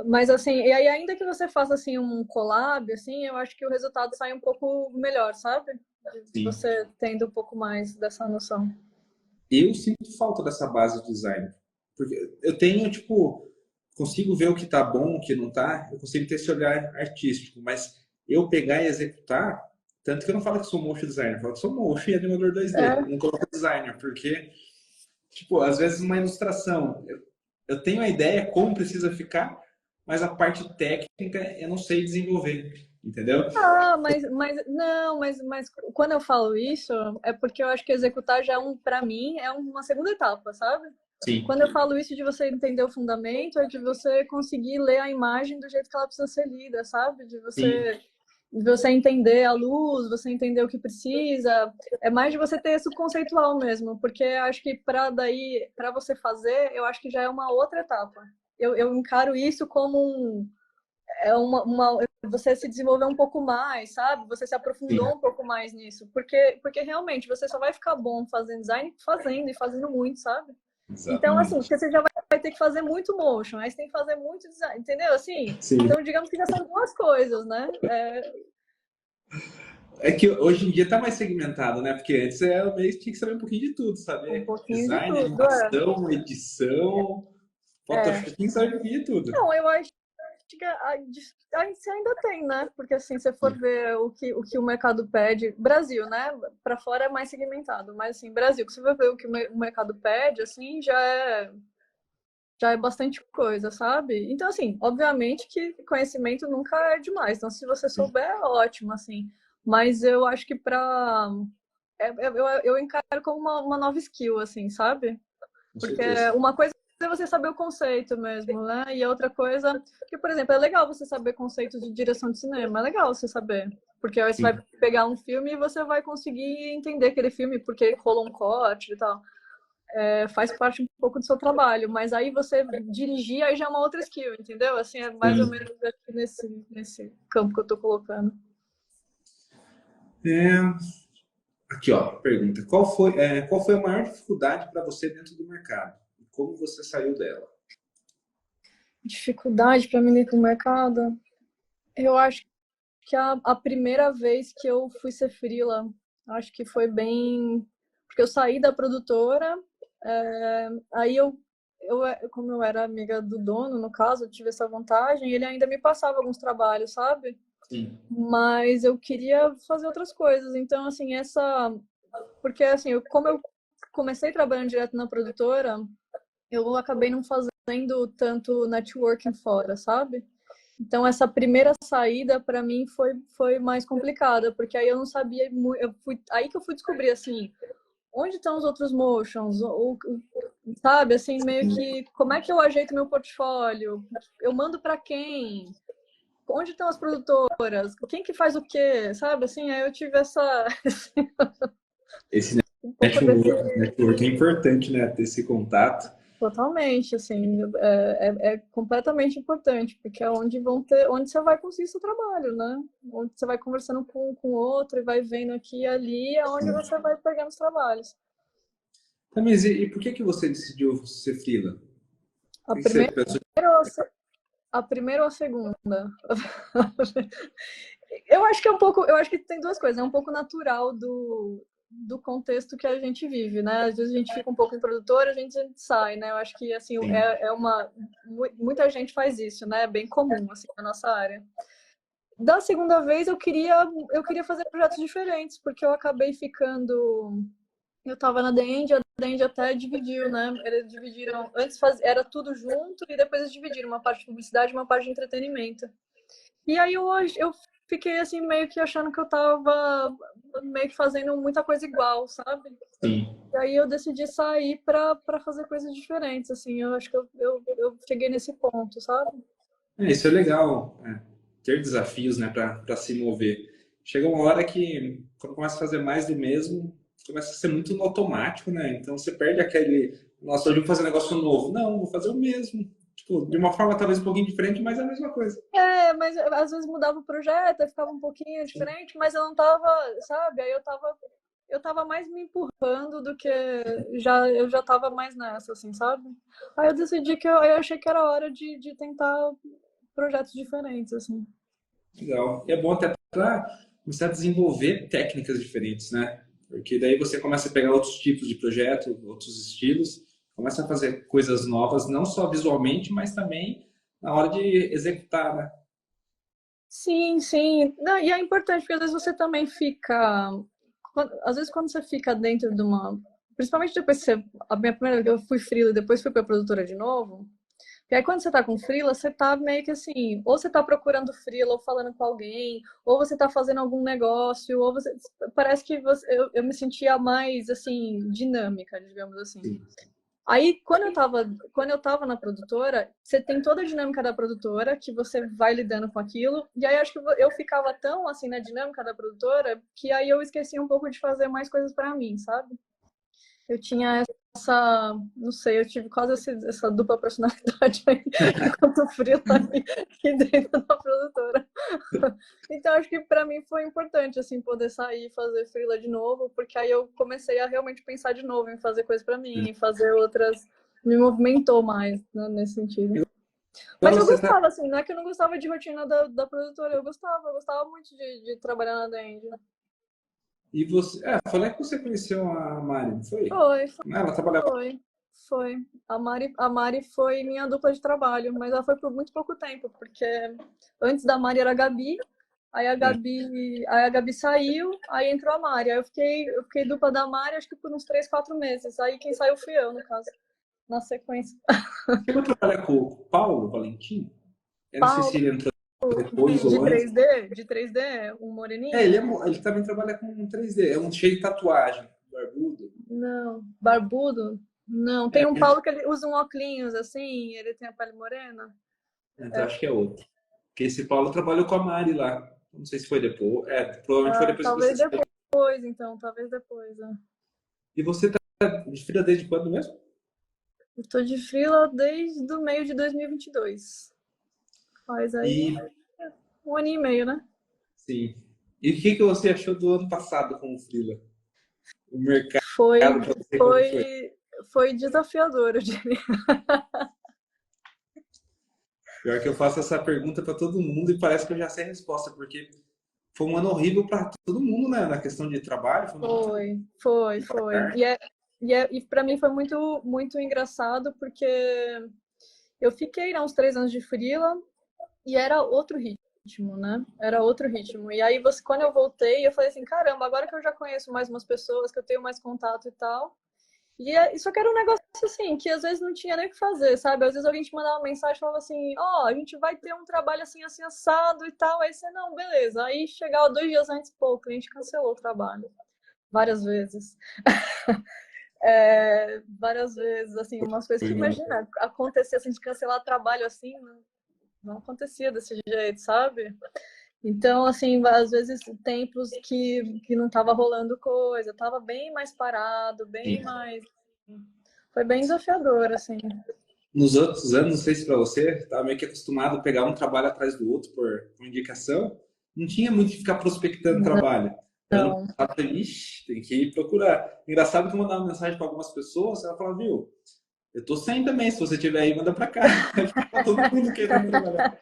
B: Mas assim, e aí ainda que você faça assim um collab, assim, eu acho que o resultado sai um pouco melhor, sabe? De
A: Sim.
B: você tendo um pouco mais dessa noção.
A: Eu sinto falta dessa base de design. Porque eu tenho, tipo, consigo ver o que tá bom, o que não tá, eu consigo ter esse olhar artístico, mas eu pegar e executar, tanto que eu não falo que sou motion designer, eu falo que sou motion e animador 2D,
B: É,
A: não coloco designer, porque, tipo, às vezes uma ilustração, eu tenho a ideia como precisa ficar, mas a parte técnica eu não sei desenvolver, entendeu?
B: mas quando eu falo isso, é porque eu acho que executar já para mim, é uma segunda etapa, sabe?
A: Sim,
B: Quando eu falo isso de você entender o fundamento, é de você conseguir ler a imagem do jeito que ela precisa ser lida, sabe?
A: sim,
B: De você entender a luz, você entender o que precisa. É mais de você ter isso conceitual mesmo, porque acho que para você fazer, eu acho que já é uma outra etapa. Eu encaro isso como você se desenvolver um pouco mais, sabe? Você se
A: sim,
B: aprofundou um pouco mais nisso, porque realmente você só vai ficar bom fazendo design fazendo e fazendo muito, sabe? Então, assim,
A: exatamente.
B: porque você já vai ter que fazer muito motion, aí você tem que fazer muito design, entendeu? Assim,
A: Sim.
B: então digamos que já são duas coisas, né?
A: É que hoje em dia tá mais segmentado, né? Porque antes o meio que tinha que saber um pouquinho de tudo,
B: Um
A: saber
B: pouquinho de
A: design,
B: tudo,
A: animação, edição,
B: é.
A: Photoshop, tinha que saber um pouquinho de tudo.
B: Não, eu acho que você ainda tem, né? Porque assim, se você for ver o que o mercado pede, Brasil, né? Para fora é mais segmentado, mas assim, Brasil, que você vai ver o que o mercado pede, assim, já é bastante coisa, sabe? Então, assim, obviamente que conhecimento nunca é demais. Então, se você
A: Sim,
B: souber, é ótimo, assim. Mas eu acho que eu encaro como uma nova skill, assim, sabe?
A: com
B: Porque
A: certeza.
B: uma coisa é você saber o conceito mesmo, né? E outra coisa, que, por exemplo, é legal você saber conceitos de direção de cinema, é legal você saber. Porque aí você vai
A: Sim,
B: pegar um filme e você vai conseguir entender aquele filme, porque rolou um corte e tal. Faz parte um pouco do seu trabalho, mas aí você dirigir aí já é uma outra skill, entendeu? Assim, é mais ou
A: sim.
B: menos aqui nesse campo que eu tô colocando.
A: É, aqui, ó, pergunta. Qual foi a maior dificuldade para você dentro do mercado? E como você saiu dela?
B: Dificuldade para mim dentro do mercado? Eu acho que a primeira vez que eu fui ser freela, acho que foi bem. Porque eu saí da produtora, aí eu como eu era amiga do dono, no caso, eu tive essa vantagem, ele ainda me passava alguns trabalhos, sabe?
A: Sim.
B: Mas eu queria fazer outras coisas. Então, assim, porque assim, como eu comecei trabalhando direto na produtora, eu acabei não fazendo tanto networking fora, sabe? Então, essa primeira saída, para mim, foi mais complicada, porque aí eu não sabia muito. Aí que eu fui descobrir, assim, onde estão os outros motions? Sabe, assim, meio que, como é que eu ajeito meu portfólio? Eu mando para quem? Onde estão as produtoras? Quem que faz o quê? Sabe, assim, aí eu tive
A: Esse
B: um pouco desse.
A: network é importante, né? Ter esse contato.
B: Totalmente, assim, é completamente importante, porque é onde você vai conseguir seu trabalho, né? Onde você vai conversando com o outro e vai vendo aqui e ali, é onde você vai pegando os trabalhos.
A: Tá, mas e por que você decidiu ser freela?
B: A
A: Por que você
B: primeira,
A: pensou?
B: ou a primeira ou a segunda? Eu acho que é um pouco, eu acho que tem duas coisas, é um pouco natural do contexto que a gente vive, né? Às vezes a gente fica um pouco em produtora, a gente sai, né? Eu acho que, assim,
A: Sim.
B: muita gente faz isso, né? É bem comum, assim, na nossa área. Da segunda vez, eu queria fazer projetos diferentes, porque eu acabei ficando... Eu estava na Dend, a Dend até dividiu, né? Eles dividiram... Era tudo junto e depois eles dividiram uma parte de publicidade e uma parte de entretenimento. E aí eu fiquei assim meio que achando que eu tava meio que fazendo muita coisa igual, sabe?
A: Sim.
B: E aí eu decidi sair para fazer coisas diferentes, assim. Eu acho que eu cheguei nesse ponto, sabe?
A: Isso é legal, ter desafios, né, para se mover. Chega uma hora que, quando começa a fazer mais do mesmo, começa a ser muito no automático, né? Então você perde aquele, nossa, hoje eu vou fazer um negócio novo. Não, vou fazer o mesmo. Tipo, de uma forma talvez um pouquinho diferente, mas é a mesma coisa.
B: Mas às vezes mudava o projeto, aí ficava um pouquinho diferente, mas eu não tava, sabe? Aí eu tava mais me empurrando do que eu já tava mais nessa, assim, sabe? Aí eu decidi eu achei que era hora de tentar projetos diferentes, assim.
A: Legal. E é bom até para começar a desenvolver técnicas diferentes, né? Porque daí você começa a pegar outros tipos de projeto, outros estilos, começa a fazer coisas novas, não só visualmente, mas também na hora de executar, né?
B: Sim, sim. Não, e é importante, porque às vezes você também fica. Às vezes, quando você fica dentro de uma. Principalmente depois que você. A minha primeira vez que eu fui freela e depois fui pra produtora de novo. E aí, quando você tá com freela, você tá meio que assim. Ou você tá procurando freela, ou falando com alguém, ou você tá fazendo algum negócio, ou você. Parece que eu me sentia mais, assim, dinâmica, digamos assim.
A: Sim.
B: Aí, quando eu tava na produtora, você tem toda a dinâmica da produtora, que você vai lidando com aquilo, e aí acho que eu ficava tão, assim, na dinâmica da produtora, que aí eu esqueci um pouco de fazer mais coisas pra mim, sabe? Eu tinha não sei, eu tive quase essa dupla personalidade aí, enquanto freela aqui dentro da produtora. Então, acho que para mim foi importante, assim, poder sair e fazer freela de novo, porque aí eu comecei a realmente pensar de novo em fazer coisas para mim, em fazer outras, me movimentou mais, né, nesse sentido. Mas
A: Agora
B: eu
A: você está.
B: gostava, assim, não é que eu não gostava de rotina da produtora, eu gostava muito de trabalhar na Dend.
A: E você. Falei que você conheceu a Mari, não foi?
B: Foi,
A: Ela trabalhava.
B: foi, foi. A Mari foi minha dupla de trabalho, mas ela foi por muito pouco tempo, porque antes da Mari era a Gabi, aí a Gabi saiu, aí entrou a Mari. Aí eu fiquei dupla da Mari, acho que por uns 3, 4 meses. Aí quem saiu fui eu, no caso, na sequência.
A: Chegou a trabalhar com o Paulo Valentim? Eu não sei
B: Paulo,
A: se ele entrou depois
B: de
A: ou antes.
B: 3D? De 3D? Um
A: Ele,
B: moreninho?
A: ele também trabalha com 3D, é um cheio de tatuagem, barbudo.
B: Não. Barbudo? Não. Tem
A: É,
B: um Paulo que ele usa um óculos assim, ele tem a pele morena.
A: então acho que é outro. Porque esse Paulo trabalhou com a Mari lá. Não sei se foi depois. Provavelmente foi depois que você
B: Talvez
A: saiu.
B: depois, então. Talvez depois.
A: E você tá de fila desde quando mesmo?
B: Eu tô de freela desde o meio de 2022. Faz aí
A: E,
B: um ano e meio, né?
A: sim. E o que você achou do ano passado com o Freela? O mercado
B: Foi,
A: para você, como foi?
B: foi, foi desafiador, eu diria.
A: Pior que eu faço essa pergunta para todo mundo e parece que eu já sei a resposta, porque foi um ano horrível para todo mundo, né? Na questão de trabalho, foi um ano muito
B: Foi. E
A: devagar.
B: e para mim foi muito, muito engraçado, porque eu fiquei, né, uns 3 anos de freela e era outro ritmo, né? Era outro ritmo. E aí, quando eu voltei, eu falei assim, caramba, agora que eu já conheço mais umas pessoas, que eu tenho mais contato e tal. Só que era um negócio assim, que às vezes não tinha nem o que fazer, sabe? Às vezes alguém te mandava uma mensagem e falava assim, ó, a gente vai ter um trabalho assim, assim, assado e tal. Aí você, não, beleza. Aí chegava 2 dias antes, pô, o cliente cancelou o trabalho. Várias vezes. Várias vezes, assim, umas coisas que,
A: Foi mal.
B: imagina, acontecer assim, de cancelar trabalho assim, não acontecia desse jeito, sabe? Então, assim, às vezes tempos que não tava rolando coisa, tava bem mais parado, bem
A: Sim.
B: mais. Foi bem desafiador, assim.
A: Nos outros anos, não sei se para você, estava meio que acostumado a pegar um trabalho atrás do outro por indicação. Não tinha muito de ficar prospectando trabalho. Ano
B: Não.
A: passado, eu falei, ixi, tem que ir procurar. Engraçado que eu mandava mensagem para algumas pessoas, ela falava, viu, eu tô sem também, se você tiver aí, manda para cá. Aí ficava todo mundo querendo trabalhar.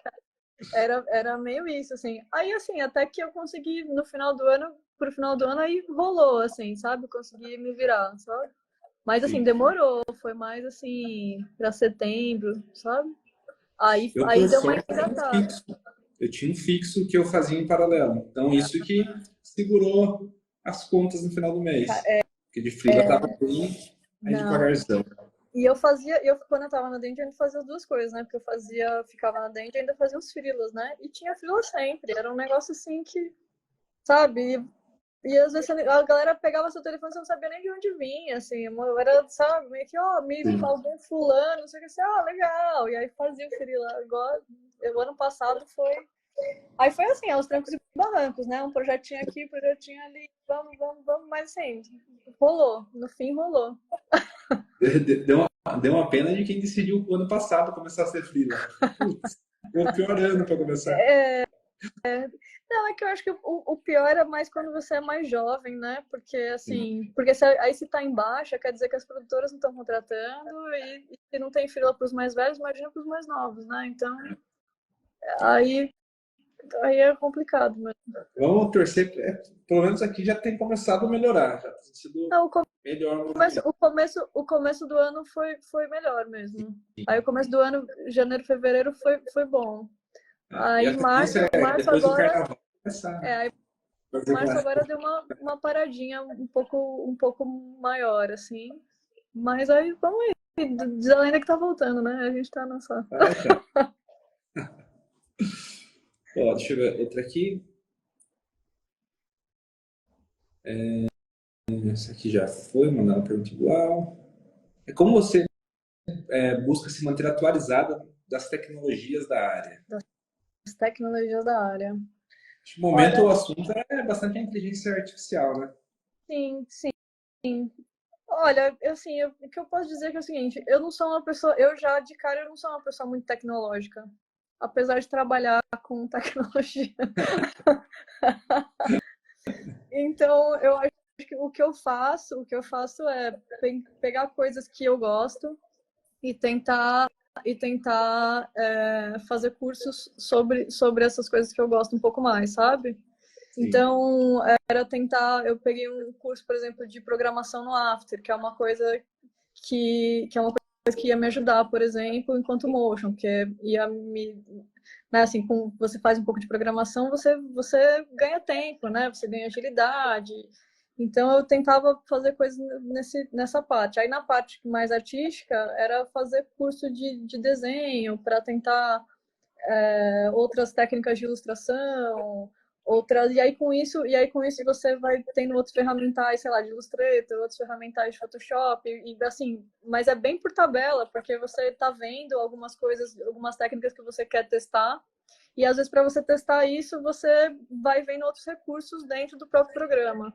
B: Era meio isso, assim. Aí, assim, até que eu consegui, no final do ano, pro final do ano, aí rolou, assim, sabe? Consegui me virar, sabe? Mas, assim,
A: Sim.
B: demorou. Foi mais, assim, pra setembro, sabe?
A: Eu,
B: Aí
A: por
B: deu uma
A: sorte, tinha um
B: engatada.
A: fixo. Eu tinha um fixo que eu fazia em paralelo. Então, isso que segurou as contas no final do mês. Porque de freela estava bem aí
B: Não.
A: devagarzão.
B: E quando eu tava na Dend, eu ainda fazia as duas coisas, né? Porque ficava na Dend e ainda fazia os freelas, né? E tinha freela sempre. Era um negócio assim que, sabe? E às vezes a galera pegava seu telefone e você não sabia nem de onde vinha, assim. Era, sabe, meio que, ó, me
A: Sim.
B: algum fulano, não sei o que, assim, legal. E aí fazia o freela. Agora, o ano passado foi. Aí foi assim, aos trancos e barrancos, né? Um projetinho aqui, um projetinho ali, vamos, vamos, vamos, mas assim, rolou. No fim, rolou.
A: Deu uma pena de quem decidiu o ano passado começar a ser freela. Putz, foi o pior ano para começar.
B: Não, é que eu acho que o pior é mais quando você é mais jovem, né? Porque
A: Sim.
B: assim, aí se tá em baixa, quer dizer que as produtoras não estão contratando e se não tem fila para os mais velhos, imagina para os mais novos, né? Então, aí, aí é complicado, mas
A: Vamos torcer, pelo menos aqui já tem começado a melhorar, já tem sido
B: não,
A: melhor o
B: começo,
A: movimento.
B: o começo, o começo do ano foi melhor mesmo. Aí o começo do ano, janeiro, fevereiro foi bom.
A: E
B: Aí
A: a tendência é que
B: março
A: depois do
B: agora,
A: carnaval começar, né?
B: aí
A: Fazer
B: março
A: lá.
B: agora deu uma paradinha um pouco maior, assim. Mas aí vamos aí. Diz a lenda que tá voltando, né? A gente tá nessa.
A: Ah, tá. Ó, deixa eu ver outra aqui. Essa aqui já foi, mandar uma pergunta igual. É como você busca se manter atualizada das tecnologias da área?
B: Das tecnologias da área.
A: Neste momento,
B: Olha,
A: o assunto é bastante a inteligência artificial, né?
B: sim, sim. Olha, assim, o que eu posso dizer é que é o seguinte, eu não sou uma pessoa, eu já de cara eu não sou uma pessoa muito tecnológica, apesar de trabalhar com tecnologia. Então, eu acho que o que eu faço é pegar coisas que eu gosto e tentar fazer cursos sobre essas coisas que eu gosto um pouco mais, sabe?
A: Sim,
B: Então, eu peguei um curso, por exemplo, de programação no After, que é uma coisa que ia me ajudar, por exemplo, enquanto motion, que ia me, né, assim, com você faz um pouco de programação, você ganha tempo, né? Você ganha agilidade. Então eu tentava fazer coisas nessa parte. Aí na parte mais artística era fazer curso de desenho para tentar outras técnicas de ilustração, outras e aí com isso você vai tendo outros ferramentais, sei lá, de Illustrator, outros ferramentais de Photoshop e assim, mas é bem por tabela, porque você está vendo algumas coisas, algumas técnicas que você quer testar. E às vezes para você testar isso, você vai vendo outros recursos dentro do próprio programa.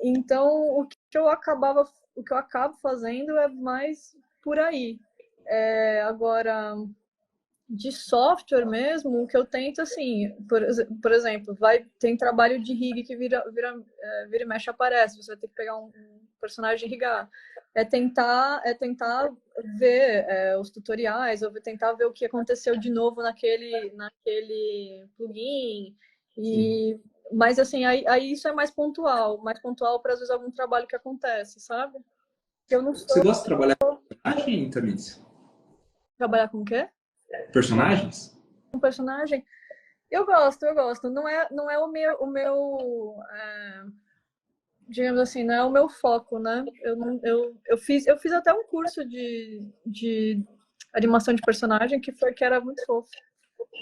B: Então, o que eu acabo fazendo é mais por aí. Agora, de software mesmo, o que eu tento, assim, por exemplo, tem trabalho de rig que vira e mexe aparece, você vai ter que pegar um personagem e rigar. É tentar ver os tutoriais, ou tentar ver o que aconteceu de novo naquele plugin.
A: sim.
B: E, mas, assim, aí isso é mais pontual para, às vezes, algum trabalho que acontece, sabe? Eu não
A: Você
B: sou
A: gosta de trabalhar com personagem, Tamires?
B: trabalhar com o quê?
A: Personagens?
B: Um personagem? Eu gosto. Não é digamos assim, não é o meu foco, né? Eu fiz até um curso de animação de personagem que era muito fofo.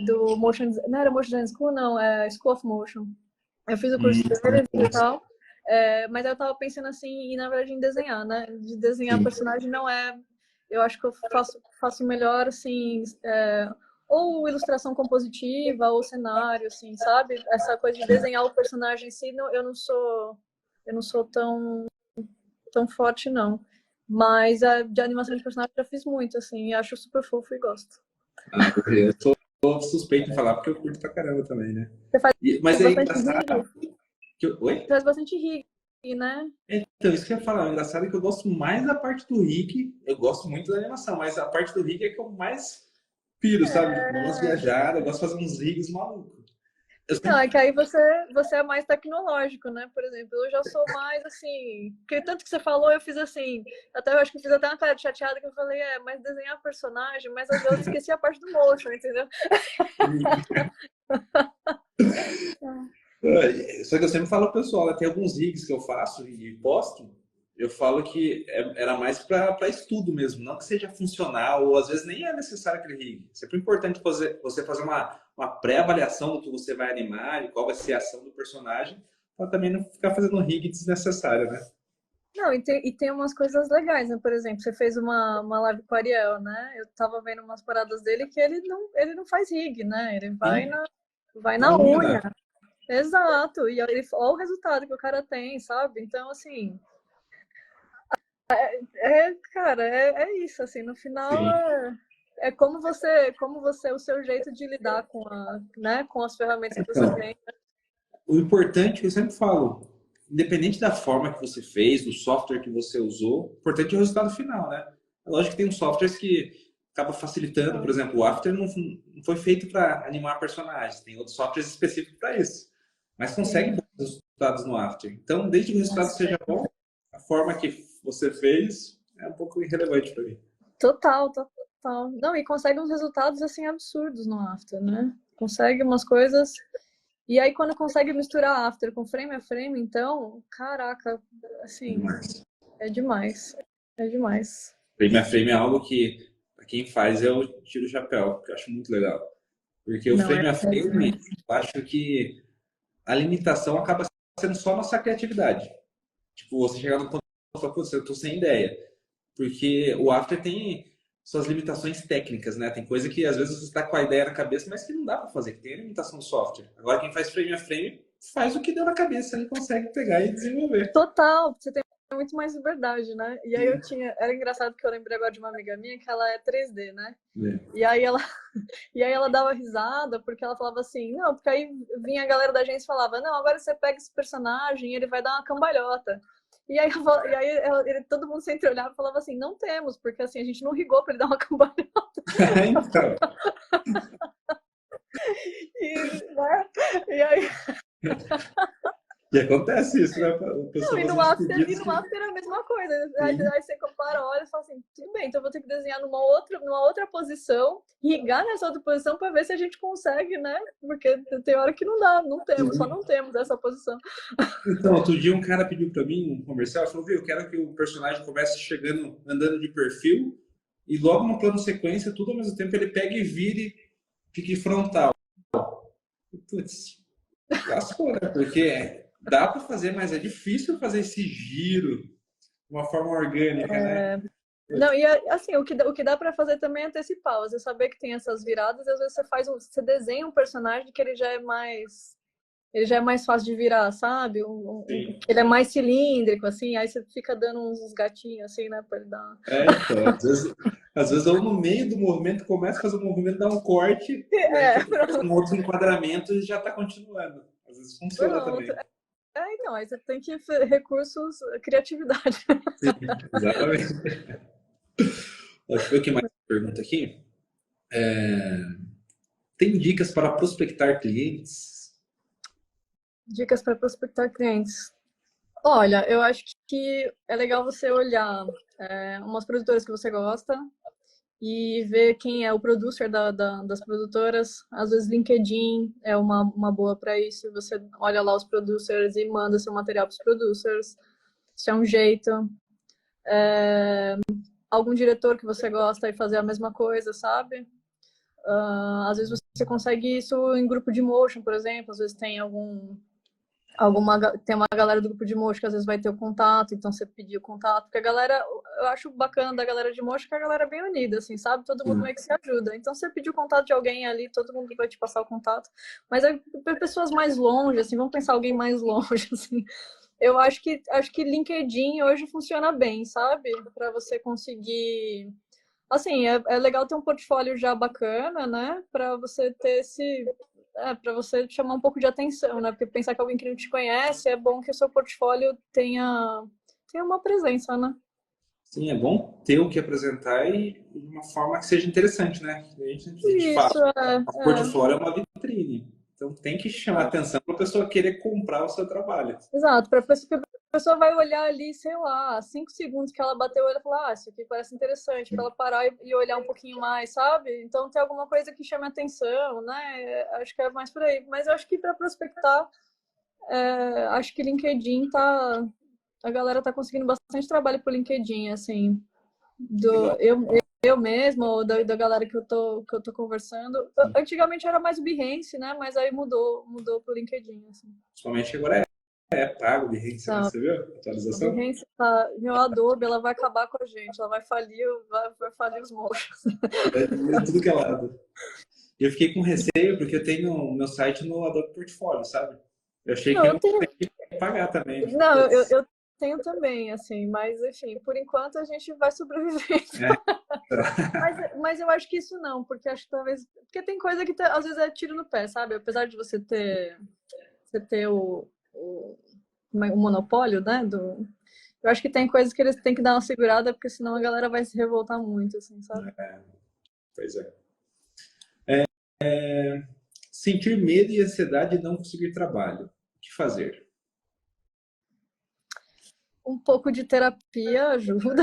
B: Do Motion, não era Motion Design School, não, é School of Motion. Eu fiz o curso deles e tal, mas eu tava pensando assim, e na verdade em desenhar, né? De desenhar
A: Sim.
B: personagem não é. Eu acho que eu faço melhor, assim, ou ilustração compositiva, ou cenário, assim, sabe? Essa coisa de desenhar o personagem em si, eu não sou tão forte, não. Mas de animação de personagem eu já fiz muito, assim, e acho super fofo e gosto.
A: Ah, eu sou suspeito em falar porque eu curto pra caramba também, né?
B: Você faz
A: Mas é
B: bastante
A: engraçado
B: rig?
A: que oi?
B: Faz bastante rig, né?
A: Então, isso que eu ia falar. O engraçado é que eu gosto mais da parte do Rick. Eu gosto muito da animação, mas a parte do Rick é que eu mais piro, sabe? Eu gosto de viajar, eu gosto de fazer uns rigs malucos. Eu
B: Não,
A: sempre...
B: é que aí você é mais tecnológico, né? Por exemplo, eu já sou mais assim. Porque tanto que você falou, eu fiz assim. Até eu acho que eu fiz até uma cara de chateada que eu falei, mas desenhar personagem, mas eu esqueci a parte do motion, entendeu?
A: Só que eu sempre falo pro pessoal, né, tem alguns rigs que eu faço e posto, eu falo que era mais para estudo mesmo, não que seja funcional, ou às vezes nem é necessário aquele rig. É sempre importante você fazer uma pré-avaliação do que você vai animar e qual vai ser a ação do personagem, para também não ficar fazendo rig desnecessário, né?
B: Não, e tem umas coisas legais, né? Por exemplo, você fez uma live com o Ariel, né? Eu tava vendo umas paradas dele que ele não faz rig, né? Ele vai
A: Sim,
B: na
A: na unha,
B: unha.
A: né?
B: Exato. E olha o resultado que o cara tem, sabe? Então, assim, cara, é isso, assim, no final
A: Sim.
B: é como você, o seu jeito de lidar né, com as ferramentas que você
A: Então,
B: tem.
A: o importante, eu sempre falo, independente da forma que você fez, do software que você usou, o importante é o resultado final, né? É lógico que tem uns softwares que acaba facilitando, por exemplo, o After não foi feito para animar personagens, tem outros softwares específicos para isso, mas consegue
B: Sim.
A: bons resultados no After. Então, desde que o resultado seja bom, a forma que você fez é um pouco irrelevante para mim.
B: Total, total. Não, e consegue uns resultados, assim, absurdos no After, né? Consegue umas coisas. E aí, quando consegue misturar After com frame a frame, então, caraca, assim,
A: Demais.
B: é demais. É demais.
A: Frame a frame é algo que, para quem faz, eu tiro o chapéu, porque eu acho muito legal. Porque o
B: Não,
A: frame a
B: é
A: frame,
B: demais.
A: eu acho que a limitação acaba sendo só nossa criatividade. Tipo, você chegar no ponto e falar, putz, eu tô sem ideia. Porque o After tem suas limitações técnicas, né? Tem coisa que às vezes você está com a ideia na cabeça, mas que não dá para fazer, que tem a limitação do software. Agora, quem faz frame a frame faz o que deu na cabeça e consegue pegar e desenvolver.
B: Total, você tem muito mais liberdade, né? E aí
A: Sim.
B: era engraçado que eu lembrei agora de uma amiga minha que ela é 3D, né?
A: É.
B: E aí ela, e aí ela dava risada porque ela falava assim, não, porque aí vinha a galera da agência e falava, não, agora você pega esse personagem e ele vai dar uma cambalhota. Todo mundo se entreolhava e falava assim, não temos, porque assim, a gente não rigou pra ele dar uma cambalhota.
A: Então,
B: Né? E aí,
A: e acontece isso, né? O
B: não,
A: pessoal
B: e
A: faz
B: no
A: uns
B: After,
A: pedidos que.
B: é a mesma coisa. Aí,
A: Sim.
B: aí você compara, olha e fala assim, tudo bem, então eu vou ter que desenhar numa outra posição, rigar nessa outra posição para ver se a gente consegue, né? Porque tem hora que não dá, não temos, só não temos essa posição.
A: Então, outro dia um cara pediu para mim um comercial, falou, viu, eu quero que o personagem comece chegando, andando de perfil, e logo no plano sequência, tudo ao mesmo tempo, ele pega e vira e fique frontal. Putz, lascou, né? Porque dá para fazer, mas é difícil fazer esse giro de uma forma orgânica, né?
B: Não, e assim, o que dá para fazer também é antecipar. Você saber que tem essas viradas, e às vezes você desenha um personagem que ele já é mais fácil de virar, sabe?
A: Sim.
B: Ele é mais cilíndrico, assim, aí você fica dando uns gatinhos, assim, né, pra ele dar.
A: Então, às vezes eu no meio do movimento começo a fazer o movimento, dá um corte, e aí tipo, faz um outro enquadramento e já está continuando. Às vezes funciona
B: Pronto.
A: também.
B: Então, aí você tem que recursos, criatividade.
A: Sim, exatamente. Deixa eu ver o que mais pergunta aqui. Tem dicas para prospectar clientes?
B: Dicas para prospectar clientes. Olha, eu acho que é legal você olhar umas produtoras que você gosta e ver quem é o producer das produtoras. Às vezes, LinkedIn é uma boa para isso. Você olha lá os producers e manda seu material para os producers. Isso é um jeito. Algum diretor que você gosta e fazer a mesma coisa, sabe? Às vezes você consegue isso em grupo de motion, por exemplo. Às vezes tem tem uma galera do grupo de motion que às vezes vai ter o contato, então você pedir o contato, porque a galera, eu acho bacana da galera de motion que a galera é bem unida, assim, sabe? Todo mundo meio que se ajuda. Então você pedir o contato de alguém ali, todo mundo vai te passar o contato. Mas é para pessoas mais longe, assim, vamos pensar alguém mais longe, assim. Eu acho que LinkedIn hoje funciona bem, sabe? Para você conseguir. Assim, é legal ter um portfólio já bacana, né? Para você ter esse. Para você chamar um pouco de atenção, né? Porque pensar que alguém que não te conhece, é bom que o seu portfólio tenha uma presença, né?
A: Sim, é bom ter o que apresentar e de uma forma que seja interessante, né? A gente fala,
B: Isso,
A: o portfólio é uma vitrine. Então tem que chamar atenção para a pessoa querer comprar o seu trabalho.
B: exato. Para a pessoa vai olhar ali, sei lá, 5 segundos que ela bateu, ela fala, isso aqui parece interessante, para ela parar e olhar um pouquinho mais, sabe? Então tem alguma coisa que chame atenção, né? Acho que é mais por aí. Mas eu acho que para prospectar, acho que LinkedIn tá. A galera tá conseguindo bastante trabalho por LinkedIn, assim. Do,
A: Legal.
B: eu mesma, ou da galera que eu tô conversando. Antigamente era mais o Behance, né? Mas aí mudou pro LinkedIn, assim.
A: Principalmente agora é pago de rede, né?
B: Não,
A: Você viu a
B: a
A: atualização?
B: Behance tá. Meu Adobe, ela vai acabar com a gente. Ela vai falir os mochos.
A: É de tudo que é lado. E eu fiquei com receio porque eu tenho o meu site no Adobe Portfolio, sabe? Eu achei
B: Não,
A: que
B: eu
A: iam
B: tenho.
A: pagar também. Eu falei,
B: Não,
A: putz,
B: eu tenho também, assim, mas enfim, por enquanto a gente vai sobreviver.
A: é,
B: Mas eu acho que isso não, porque acho que talvez. Porque tem coisa que às vezes é tiro no pé, sabe? Apesar de você ter o monopólio, né? Eu acho que tem coisas que eles têm que dar uma segurada, porque senão a galera vai se revoltar muito, assim, sabe?
A: pois é. Sentir medo e ansiedade de não conseguir trabalho. O que fazer?
B: Um pouco de terapia ajuda.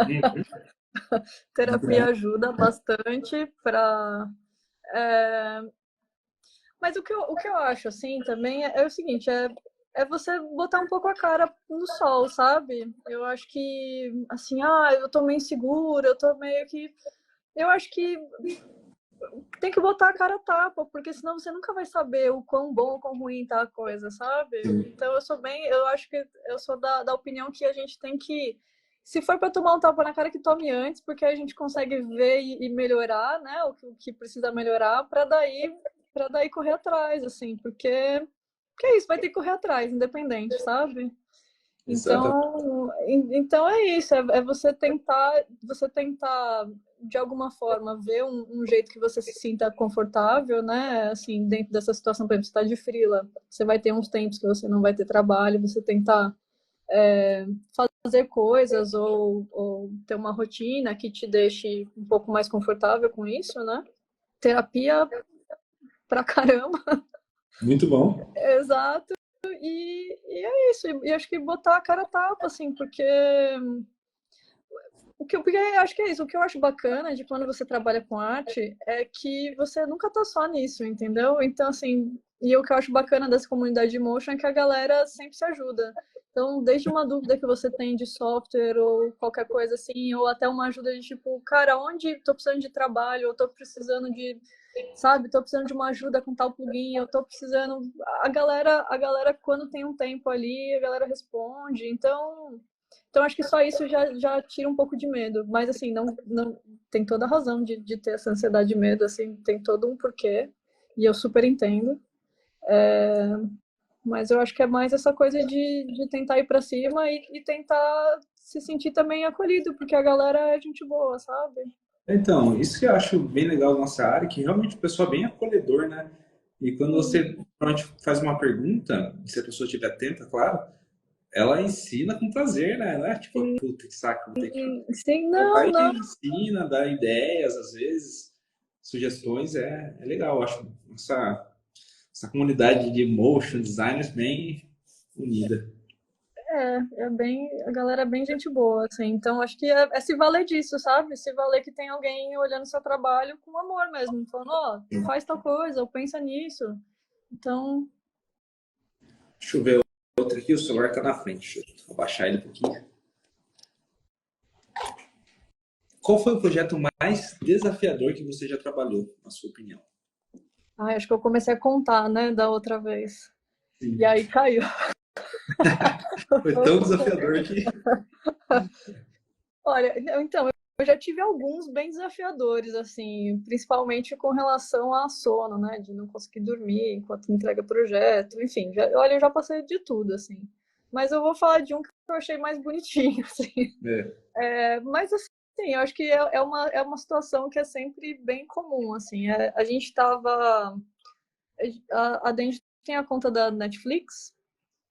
A: Uhum. Muito
B: Terapia
A: bom.
B: ajuda bastante para. Mas o que eu acho, assim, também é o seguinte, é você botar um pouco a cara no sol, sabe? Eu acho que, assim, eu tô meio insegura, eu tô meio que. Eu acho que tem que botar a cara a tapa, porque senão você nunca vai saber o quão bom ou quão ruim tá a coisa, sabe? Então eu acho que eu sou da opinião que a gente tem que, se for para tomar um tapa na cara, que tome antes, porque a gente consegue ver e melhorar, né, o que precisa melhorar, para daí correr atrás, assim, porque é isso, vai ter que correr atrás, independente, sabe?
A: Exatamente.
B: Então é isso, é você tentar de alguma forma ver um jeito que você se sinta confortável, né? Assim, dentro dessa situação, por exemplo, você está de freela, você vai ter uns tempos que você não vai ter trabalho, você tentar fazer coisas ou ter uma rotina que te deixe um pouco mais confortável com isso, né? Terapia pra caramba,
A: Muito bom.
B: exato. E é isso, e acho que botar a cara a tapa, assim, porque porque eu acho que é isso. O que eu acho bacana de quando você trabalha com arte é que você nunca tá só nisso, entendeu? Então, assim, e o que eu acho bacana dessa comunidade de motion é que a galera sempre se ajuda. Então, desde uma dúvida que você tem de software ou qualquer coisa assim, ou até uma ajuda de tipo, cara, onde tô precisando de trabalho, ou tô precisando de, sabe, tô precisando de uma ajuda com tal plugin, eu tô precisando. A galera, quando tem um tempo ali, a galera responde. Então, acho que só isso já tira um pouco de medo. Mas, assim, não tem toda a razão de ter essa ansiedade e medo, assim, tem todo um porquê. E eu super entendo. Mas eu acho que é mais essa coisa de tentar ir para cima e tentar se sentir também acolhido, porque a galera é gente boa, sabe?
A: Então, isso que eu acho bem legal da nossa área, que realmente o pessoal é bem acolhedor, né? E quando
B: Sim,
A: você realmente faz uma pergunta, se a pessoa estiver atenta, claro, ela ensina com prazer, né? Não é tipo,
B: sim,
A: puta que saco, vou ter que.
B: sim,
A: Ela
B: não,
A: vai
B: não.
A: e ensina, dá ideias, às vezes, sugestões, é legal. Eu acho essa comunidade de motion designers bem unida.
B: É bem, a galera é bem gente boa, assim. Então, acho que é se valer disso, sabe? Se valer que tem alguém olhando seu trabalho com amor mesmo, falando, ó, faz tal coisa, ou pensa nisso. Então,
A: Deixa eu ver outra aqui, o celular tá na frente. Deixa eu abaixar ele um pouquinho. Qual foi o projeto mais desafiador que você já trabalhou, na sua opinião?
B: acho que eu comecei a contar, né, da outra vez.
A: Sim.
B: E aí caiu.
A: Foi tão desafiador que.
B: Olha, então, eu já tive alguns bem desafiadores, assim, principalmente com relação a sono, né, de não conseguir dormir enquanto entrega projeto, enfim, olha, eu já passei de tudo, assim. Mas eu vou falar de um que eu achei mais bonitinho, assim.
A: É.
B: Mas, assim, eu acho que é uma situação que é sempre bem comum, assim. A gente estava... A Dend tem a conta da Netflix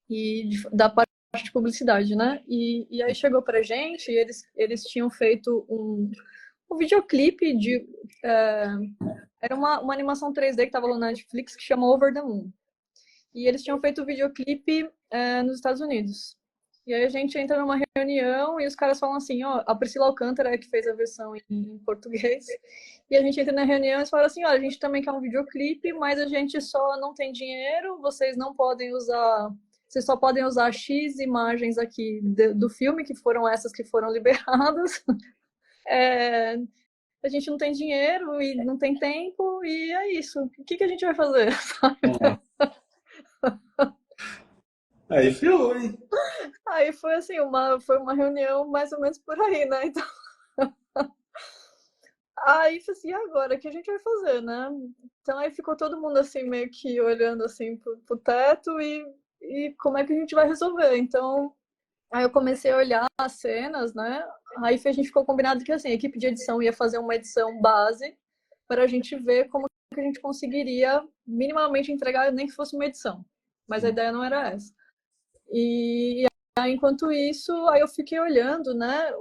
B: e da parte de publicidade, né? E aí chegou pra gente e eles tinham feito um videoclipe de... era uma animação 3D que estava lá na Netflix que chama Over the Moon. E eles tinham feito o videoclipe nos Estados Unidos. E aí a gente entra numa reunião e os caras falam assim, ó, a Priscila Alcântara é que fez a versão em português. E a gente entra na reunião e eles falam assim, ó, a gente também quer um videoclipe, mas a gente só não tem dinheiro, vocês não podem usar, vocês só podem usar X imagens aqui do filme, que foram essas que foram liberadas. É, a gente não tem dinheiro e não tem tempo, e é isso. O que a gente vai fazer?
A: Aí ferrou, hein?
B: Aí foi assim, foi uma reunião mais ou menos por aí, né? Então, aí falei assim, e agora, o que a gente vai fazer, né? Então aí ficou todo mundo assim, meio que olhando assim pro teto e como é que a gente vai resolver? Então, aí eu comecei a olhar as cenas, né? Aí a gente ficou combinado que assim, a equipe de edição ia fazer uma edição base para a gente ver como que a gente conseguiria minimamente entregar, nem que fosse uma edição. Mas a ideia não era essa. E aí, enquanto isso, aí eu fiquei olhando, né,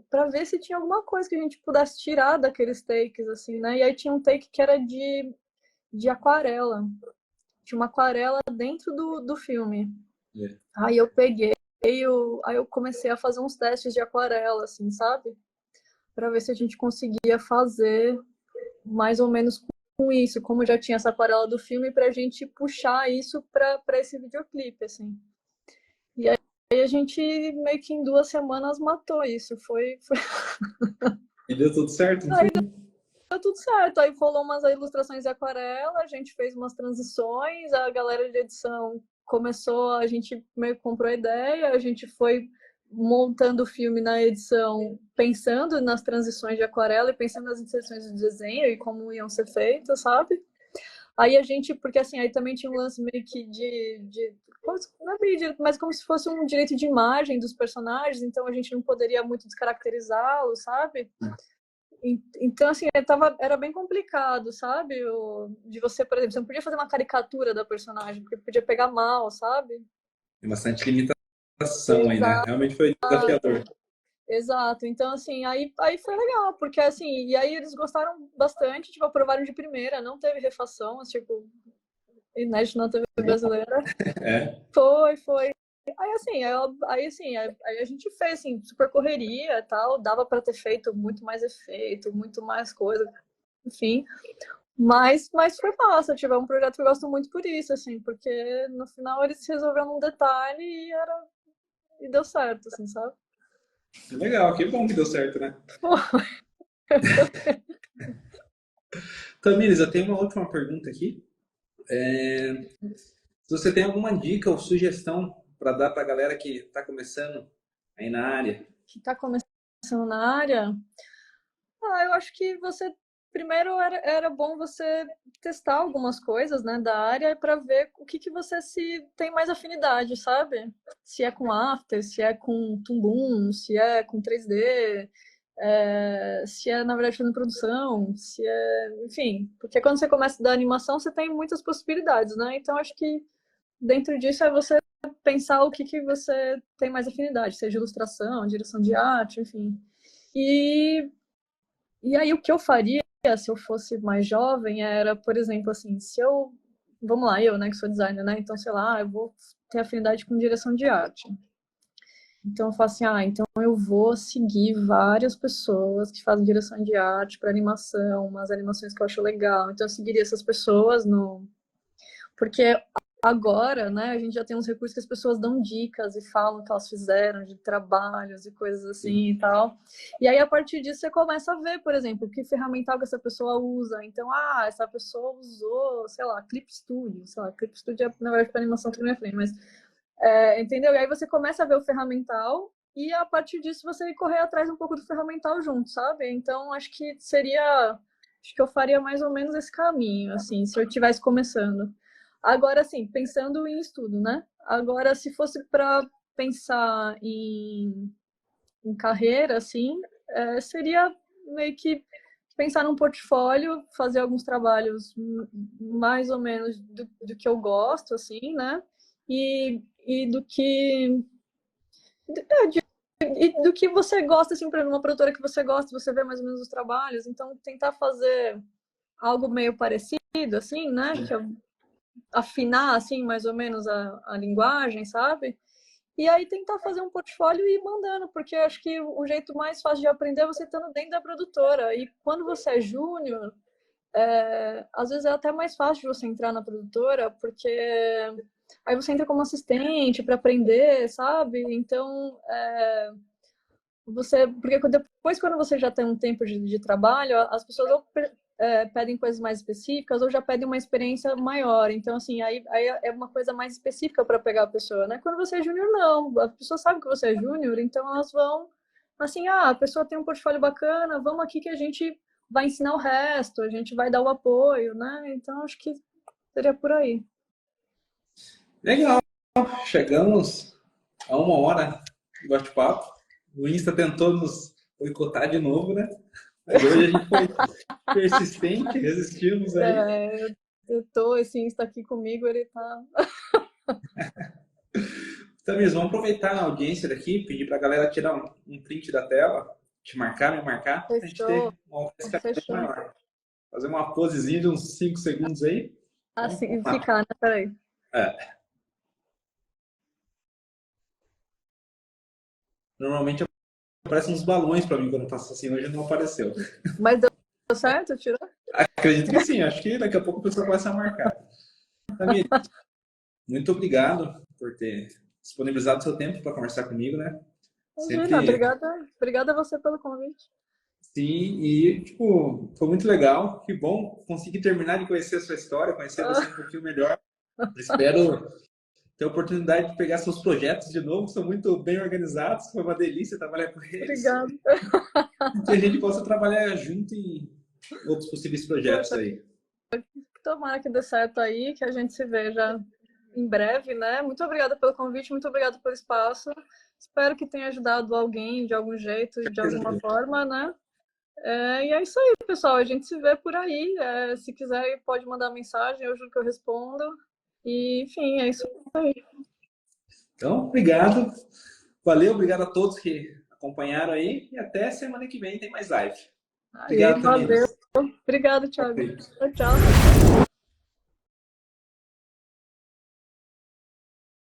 B: para ver se tinha alguma coisa que a gente pudesse tirar daqueles takes, assim, né? E aí tinha um take que era de aquarela. Tinha uma aquarela dentro do filme.
A: É.
B: Aí eu peguei, aí eu comecei a fazer uns testes de aquarela, assim, sabe? Para ver se a gente conseguia fazer mais ou menos com isso, como já tinha essa aquarela do filme, para a gente puxar isso para esse videoclipe, assim. E aí a gente meio que em 2 semanas matou isso. Foi...
A: E deu tudo certo, não
B: Aí
A: foi?
B: deu tudo certo. Aí rolou umas ilustrações em aquarela, a gente fez umas transições, a galera de edição começou, a gente meio que comprou a ideia, a gente foi montando o filme na edição, pensando nas transições de aquarela e pensando nas inserções de desenho e como iam ser feitas, sabe? Aí a gente, porque assim, aí também tinha um lance meio que não é bem mas como se fosse um direito de imagem dos personagens, então a gente não poderia muito descaracterizá-los, sabe? Então, assim, era bem complicado, sabe? De você, por exemplo, você não podia fazer uma caricatura da personagem, porque podia pegar mal, sabe?
A: Tem bastante limitação aí, né?
B: Exato.
A: Realmente foi desafiador.
B: Exato, então assim, aí foi legal, porque assim, e aí eles gostaram bastante, tipo, aprovaram de primeira, não teve refação, tipo, inédito na TV brasileira.
A: É.
B: Foi. Aí assim, aí a gente fez assim, super correria e tal, dava para ter feito muito mais efeito, muito mais coisa, enfim. Mas foi massa, tipo, é um projeto que eu gosto muito por isso, assim, porque no final eles resolveram um detalhe e deu certo, assim, sabe?
A: Legal, que bom que deu certo, né? Tamires, eu tenho uma última pergunta aqui. Se você tem alguma dica ou sugestão para dar para a galera que está começando aí na área?
B: Que tá começando na área, eu acho que você primeiro era bom você testar algumas coisas, né, da área para ver o que você se tem mais afinidade, sabe? Se é com After, se é com Toon Boom, se é com 3D, se é na verdade fazendo produção, se é, enfim, porque quando você começa da animação você tem muitas possibilidades, né? Então acho que dentro disso é você pensar o que você tem mais afinidade, seja ilustração, direção de arte, enfim. E e aí o que eu faria se eu fosse mais jovem era, por exemplo, assim, se eu, vamos lá, eu, né, que sou designer, né, então, sei lá, eu vou ter afinidade com direção de arte. Então eu falo assim, então eu vou seguir várias pessoas que fazem direção de arte para animação, umas animações que eu acho legal. Então eu seguiria essas pessoas no porque agora, né, a gente já tem uns recursos que as pessoas dão dicas e falam o que elas fizeram de trabalhos e coisas assim e tal. E aí, a partir disso, você começa a ver, por exemplo, que ferramental que essa pessoa usa. Então, essa pessoa usou, sei lá, Clip Studio. Sei lá, Clip Studio é, na verdade, para animação que não é frame, mas... entendeu? E aí você começa a ver o ferramental e, a partir disso, você correr atrás um pouco do ferramental junto, sabe? Então, acho que seria... Acho que eu faria mais ou menos esse caminho, assim, se eu estivesse começando. Agora, assim, pensando em estudo, né? Agora, se fosse para pensar em carreira, assim, seria meio que pensar num portfólio, fazer alguns trabalhos mais ou menos do que eu gosto, assim, né? E do que... E do que você gosta, assim, para uma produtora que você gosta, você vê mais ou menos os trabalhos, então tentar fazer algo meio parecido, assim, né? Que eu afinar, assim, mais ou menos a linguagem, sabe? E aí tentar fazer um portfólio e ir mandando, porque eu acho que o jeito mais fácil de aprender é você estando dentro da produtora. E quando você é júnior, às vezes é até mais fácil de você entrar na produtora, porque aí você entra como assistente para aprender, sabe? Então, porque depois, quando você já tem um tempo de trabalho, as pessoas ou pedem coisas mais específicas ou já pedem uma experiência maior. Então, assim, aí é uma coisa mais específica para pegar a pessoa, né? Quando você é júnior, não. A pessoa sabe que você é júnior, então elas vão, assim, a pessoa tem um portfólio bacana, vamos aqui que a gente vai ensinar o resto, a gente vai dar o apoio, né? Então, acho que seria por aí.
A: Legal, chegamos a 1 hora de bate-papo. O Insta tentou nos boicotar de novo, né? Mas hoje a gente foi persistente, resistimos aí.
B: Eu tô, esse Insta aqui comigo, ele tá...
A: Tamiz, vamos aproveitar a audiência daqui, pedir para a galera tirar um print da tela, te marcar, me marcar, para a gente
B: Fechou,
A: ter uma escala
B: fechou.
A: maior. Fazer uma posezinha de uns 5 segundos aí. Então,
B: Assim,
A: vamos lá.
B: ficar, né? Peraí.
A: Normalmente aparecem uns balões para mim quando eu faço assim, hoje não apareceu.
B: Mas deu certo? Tirou?
A: Acredito que sim, acho que daqui a pouco a pessoa começa a marcar. Tamiz, muito obrigado por ter disponibilizado seu tempo para conversar comigo, né?
B: Imagina,
A: Sempre
B: obrigada a você pelo convite.
A: sim, e tipo, foi muito legal, que bom conseguir terminar de conhecer a sua história, conhecer você um
B: Ah,
A: pouquinho melhor. Espero ter a oportunidade de pegar seus projetos de novo, são muito bem organizados, foi uma delícia trabalhar com eles,
B: obrigada.
A: e que a gente possa trabalhar junto em outros possíveis projetos
B: Poxa,
A: aí.
B: tomara que dê certo aí, que a gente se veja em breve, né? Muito obrigada pelo convite, muito obrigada pelo espaço. Espero que tenha ajudado alguém de algum jeito, de alguma forma, né? E é isso aí, pessoal. A gente se vê por aí. Se quiser, pode mandar mensagem, eu juro que eu respondo. E, enfim, é isso aí.
A: Então, obrigado, valeu, obrigado a todos que acompanharam aí, e até semana que vem tem mais live.
B: Aí,
A: Obrigado,
B: valeu.
A: Tamires.
B: Obrigada, Thiago. Tchau, tchau.